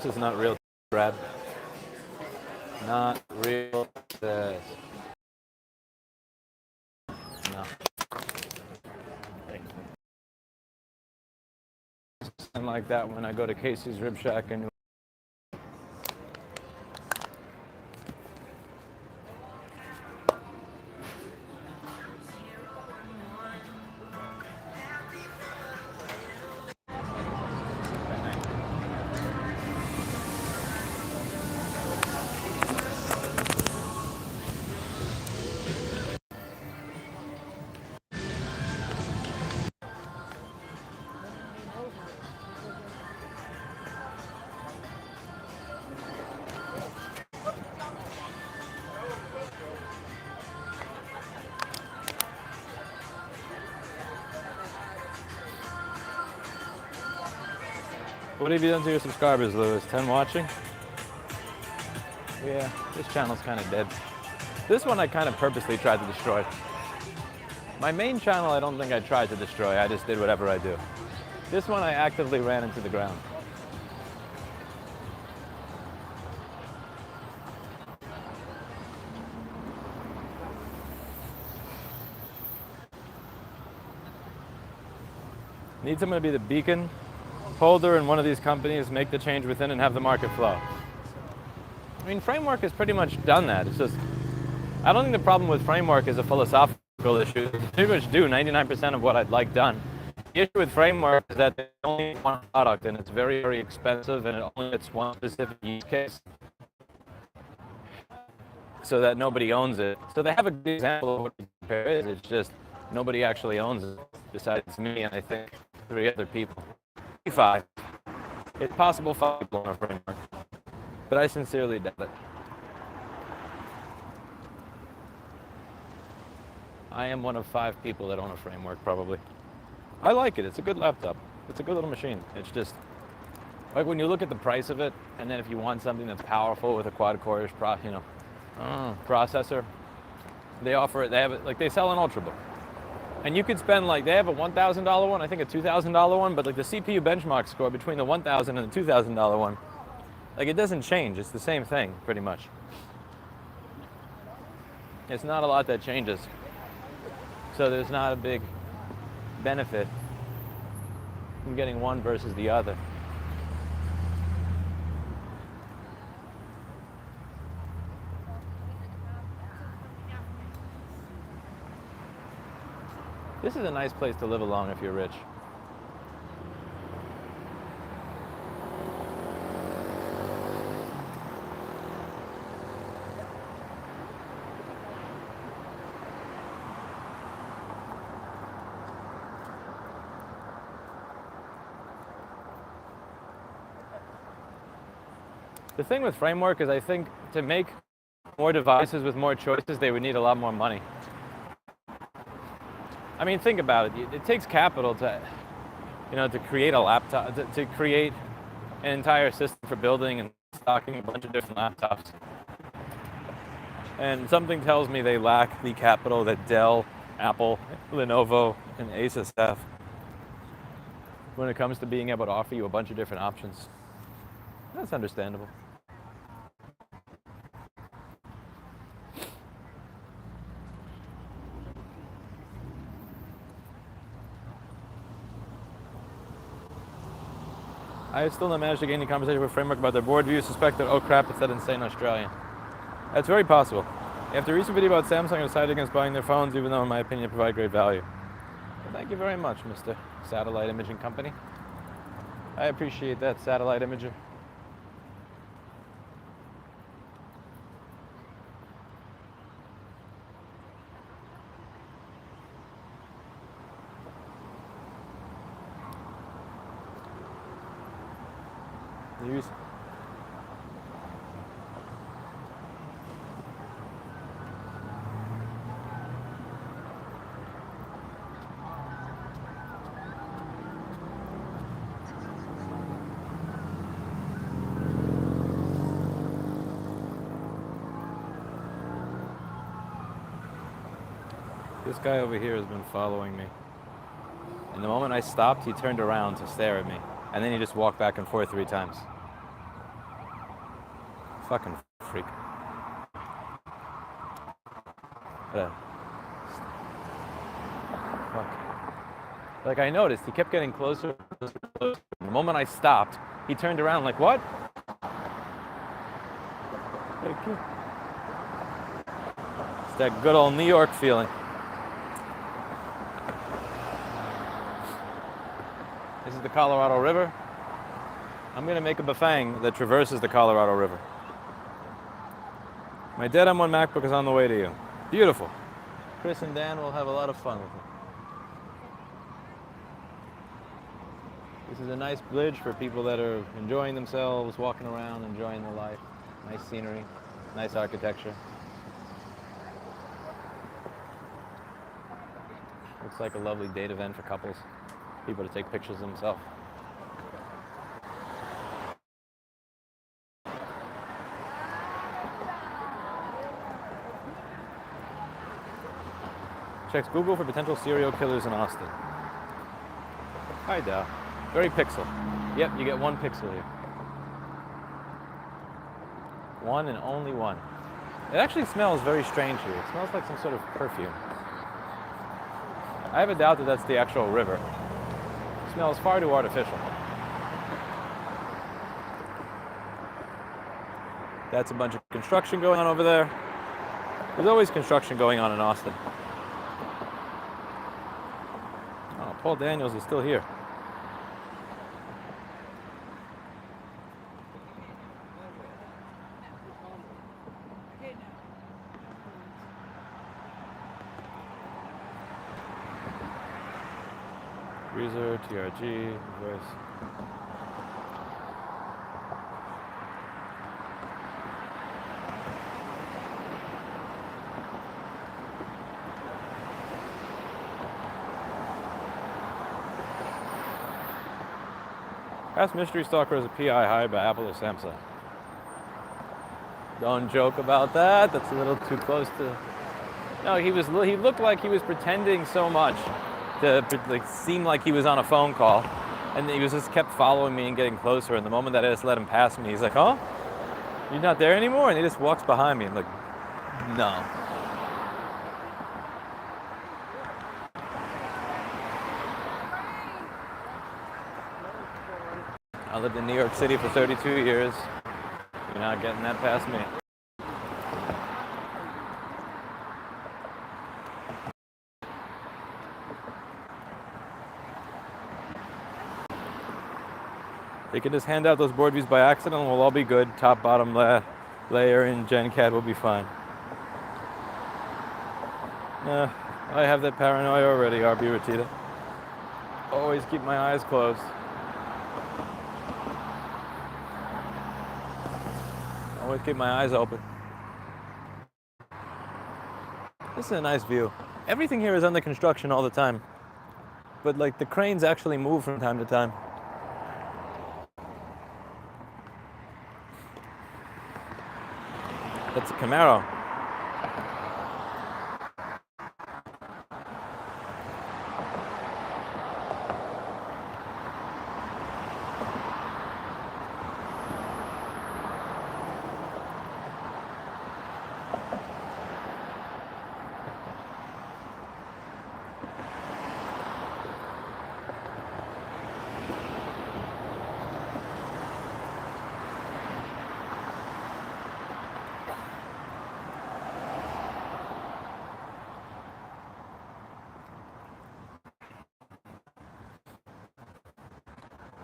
This is not real, Brad. Not real. This. No. Something like that when I go to Casey's Rib Shack and. What have you done to your subscribers, Lewis? 10 watching? Yeah, this channel's kind of dead. This one I kind of purposely tried to destroy. My main channel I don't think I tried to destroy, I just did whatever I do. This one I actively ran into the ground. Need someone to be the beacon holder in one of these companies, make the change within and have the market flow. I mean, Framework has pretty much done that. It's just, I don't think the problem with Framework is a philosophical issue. They pretty much do 99% of what I'd like done. The issue with Framework is that they only have one product and it's very, very expensive and it only fits one specific use case so that nobody owns it. So they have a good example of what the compare is. It's just nobody actually owns it besides me and I think 3 other people. 5. It's possible 5 people on a Framework, but I sincerely doubt it. I am one of 5 people that own a Framework, probably. I like it. It's a good laptop. It's a good little machine. It's just, like when you look at the price of it, and then if you want something that's powerful with a quad-core processor, they offer it. They have it, like they sell an Ultrabook. And you could spend like, they have a $1,000 one, I think a $2,000 one, but like the CPU benchmark score between the $1,000 and the $2,000 one, like it doesn't change. It's the same thing, pretty much. It's not a lot that changes. So there's not a big benefit in getting one versus the other. This is a nice place to live alone if you're rich. The thing with Framework is I think to make more devices with more choices, they would need a lot more money. I mean, think about it. It takes capital to, to create a laptop, to create an entire system for building and stocking a bunch of different laptops. And something tells me they lack the capital that Dell, Apple, Lenovo, and Asus have when it comes to being able to offer you a bunch of different options. That's understandable. I still not managed to get any conversation with Framework about their Boardview. Suspect that, oh crap, it's that insane Australian. That's very possible. After a recent video about Samsung, I decided against buying their phones, even though in my opinion they provide great value. Well, thank you very much, Mr. Satellite Imaging Company. I appreciate that, satellite imager. Use. This guy over here has been following me. And the moment I stopped, he turned around to stare at me. And then he just walked back and forth 3 times. Fucking freak. Fuck. Like I noticed, he kept getting closer. The moment I stopped, he turned around like, what? It's that good old New York feeling. This is the Colorado River. I'm gonna make a bafang that traverses the Colorado River. My Dead M1 MacBook is on the way to you. Beautiful. Chris and Dan will have a lot of fun with it. This is a nice bridge for people that are enjoying themselves, walking around, enjoying their life. Nice scenery, nice architecture. Looks like a lovely date event for couples, people to take pictures of themselves. Checks Google for potential serial killers in Austin. Hi, Dow. Very pixel. Yep, you get one pixel here. One and only one. It actually smells very strange here. It smells like some sort of perfume. I have a doubt that that's the actual river. It smells far too artificial. That's a bunch of construction going on over there. There's always construction going on in Austin. Oh, Paul Daniels is still here. Breezer, TRG, voice. Ask Mystery Stalker is a PI hired by Apple or Samsung. Don't joke about that. That's a little too close to. No, he looked like he was pretending so much to like seem like he was on a phone call, and he was just kept following me and getting closer. And the moment that I just let him pass me, he's like, "Oh, you're not there anymore," and he just walks behind me. I'm like, "No." I lived in New York City for 32 years. You're not getting that past me. They can just hand out those board views by accident and we'll all be good. Top, bottom layer in GenCAD will be fine. I have that paranoia already, RB Ratita. Always keep my eyes closed. Always keep my eyes open. This is a nice view. Everything here is under construction all the time. But like the cranes actually move from time to time. That's a Camaro.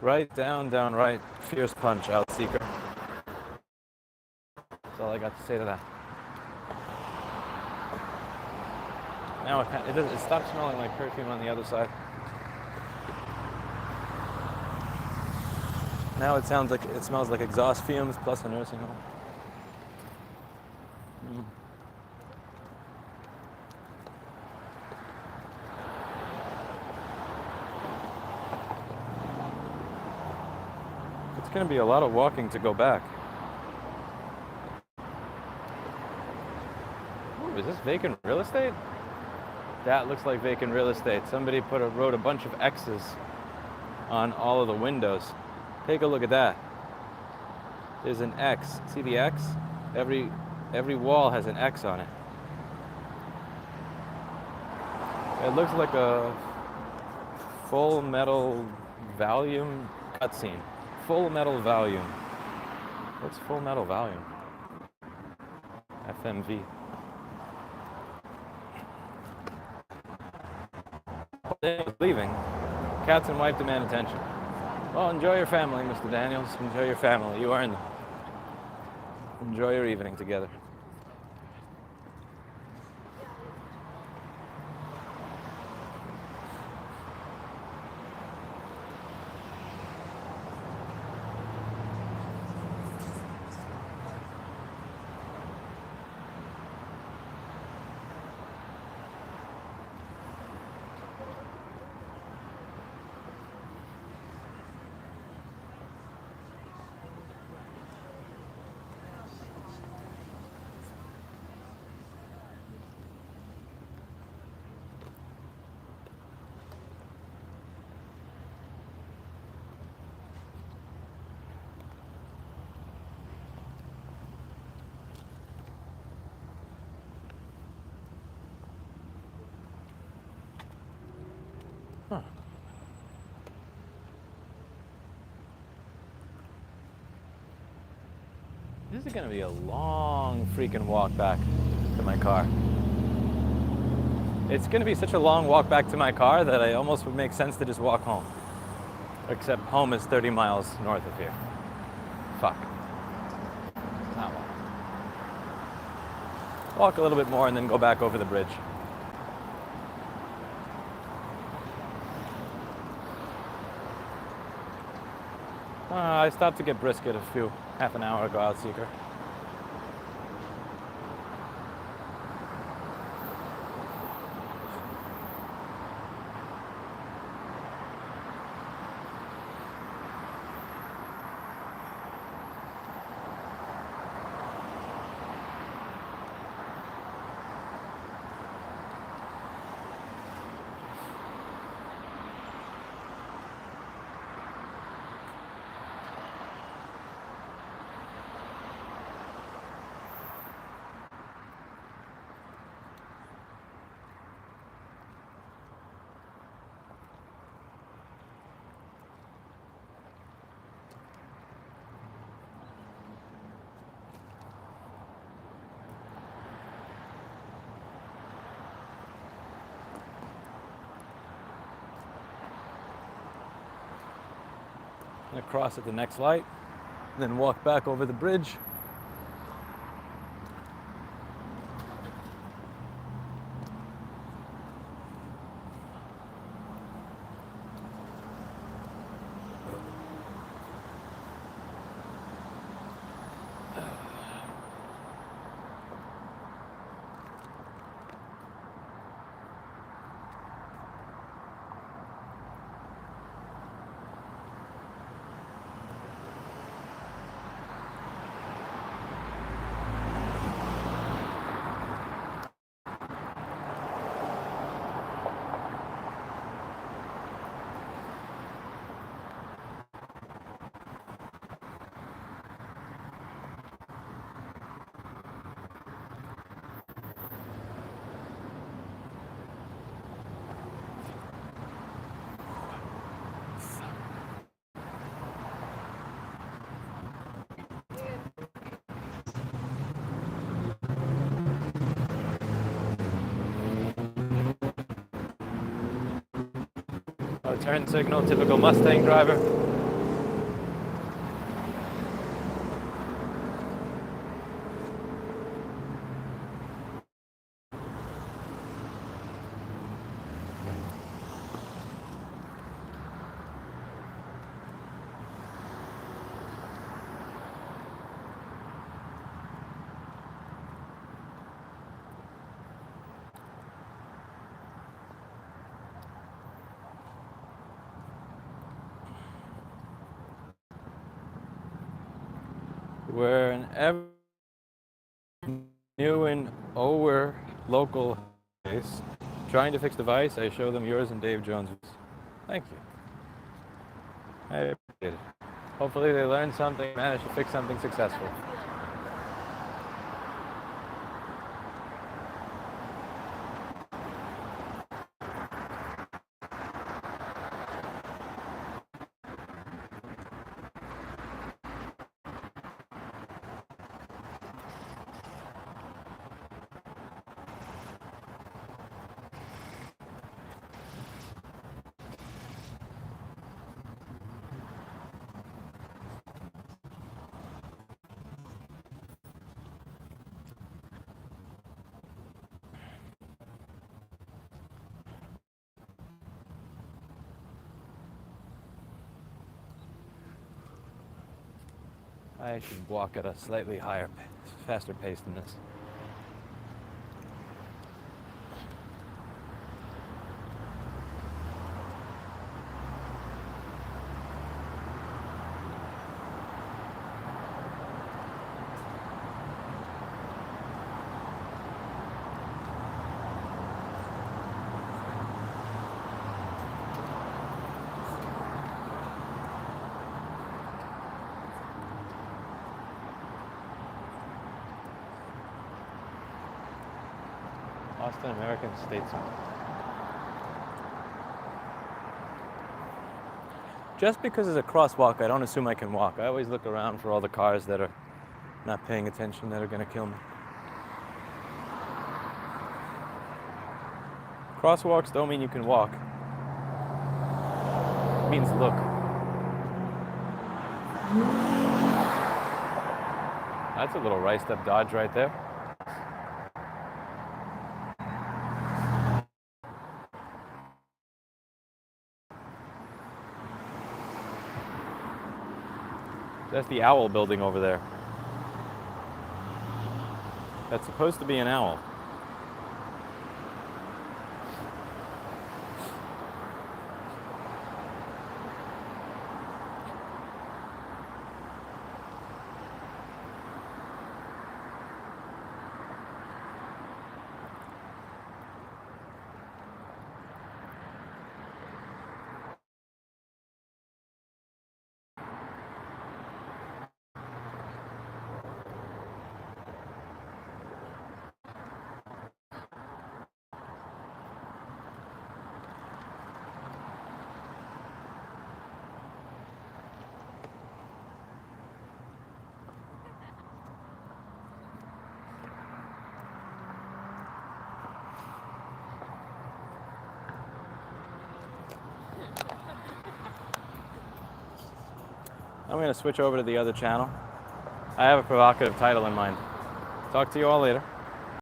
Right, down, right. Fierce punch, out seeker. That's all I got to say to that. Now it stopped smelling like perfume on the other side. Now it smells like exhaust fumes plus a nursing home. It's going to be a lot of walking to go back. Ooh, is this vacant real estate? That looks like vacant real estate. Somebody wrote a bunch of X's on all of the windows. Take a look at that. There's an X. See the X? Every wall has an X on it. It looks like a Full Metal Volume cutscene. Full Metal Volume. What's Full Metal Volume? FMV. Leaving. Cats and wife demand attention. Well, enjoy your family, Mr. Daniels. Enjoy your family. You earned them. Enjoy your evening together. Huh. This is gonna be a long freaking walk back to my car. It's gonna be such a long walk back to my car that it almost would make sense to just walk home. Except home is 30 miles north of here. Fuck. Not long. Walk a little bit more and then go back over the bridge. I stopped to get brisket half an hour ago out Seeker. Cross at the next light, then walk back over the bridge. Turn signal, typical Mustang driver. We're an ever new and over local case. Trying to fix device, I show them yours and Dave Jones'. Thank you. I appreciate it. Hopefully they learned something, managed to fix something successful. I should walk at a slightly higher, faster pace than this. Austin American Statesman. Just because it's a crosswalk, I don't assume I can walk. I always look around for all the cars that are not paying attention that are going to kill me. Crosswalks don't mean you can walk. It means look. That's a little riced up Dodge right there. That's the owl building over there. That's supposed to be an owl. I'm going to switch over to the other channel. I have a provocative title in mind. Talk to you all later.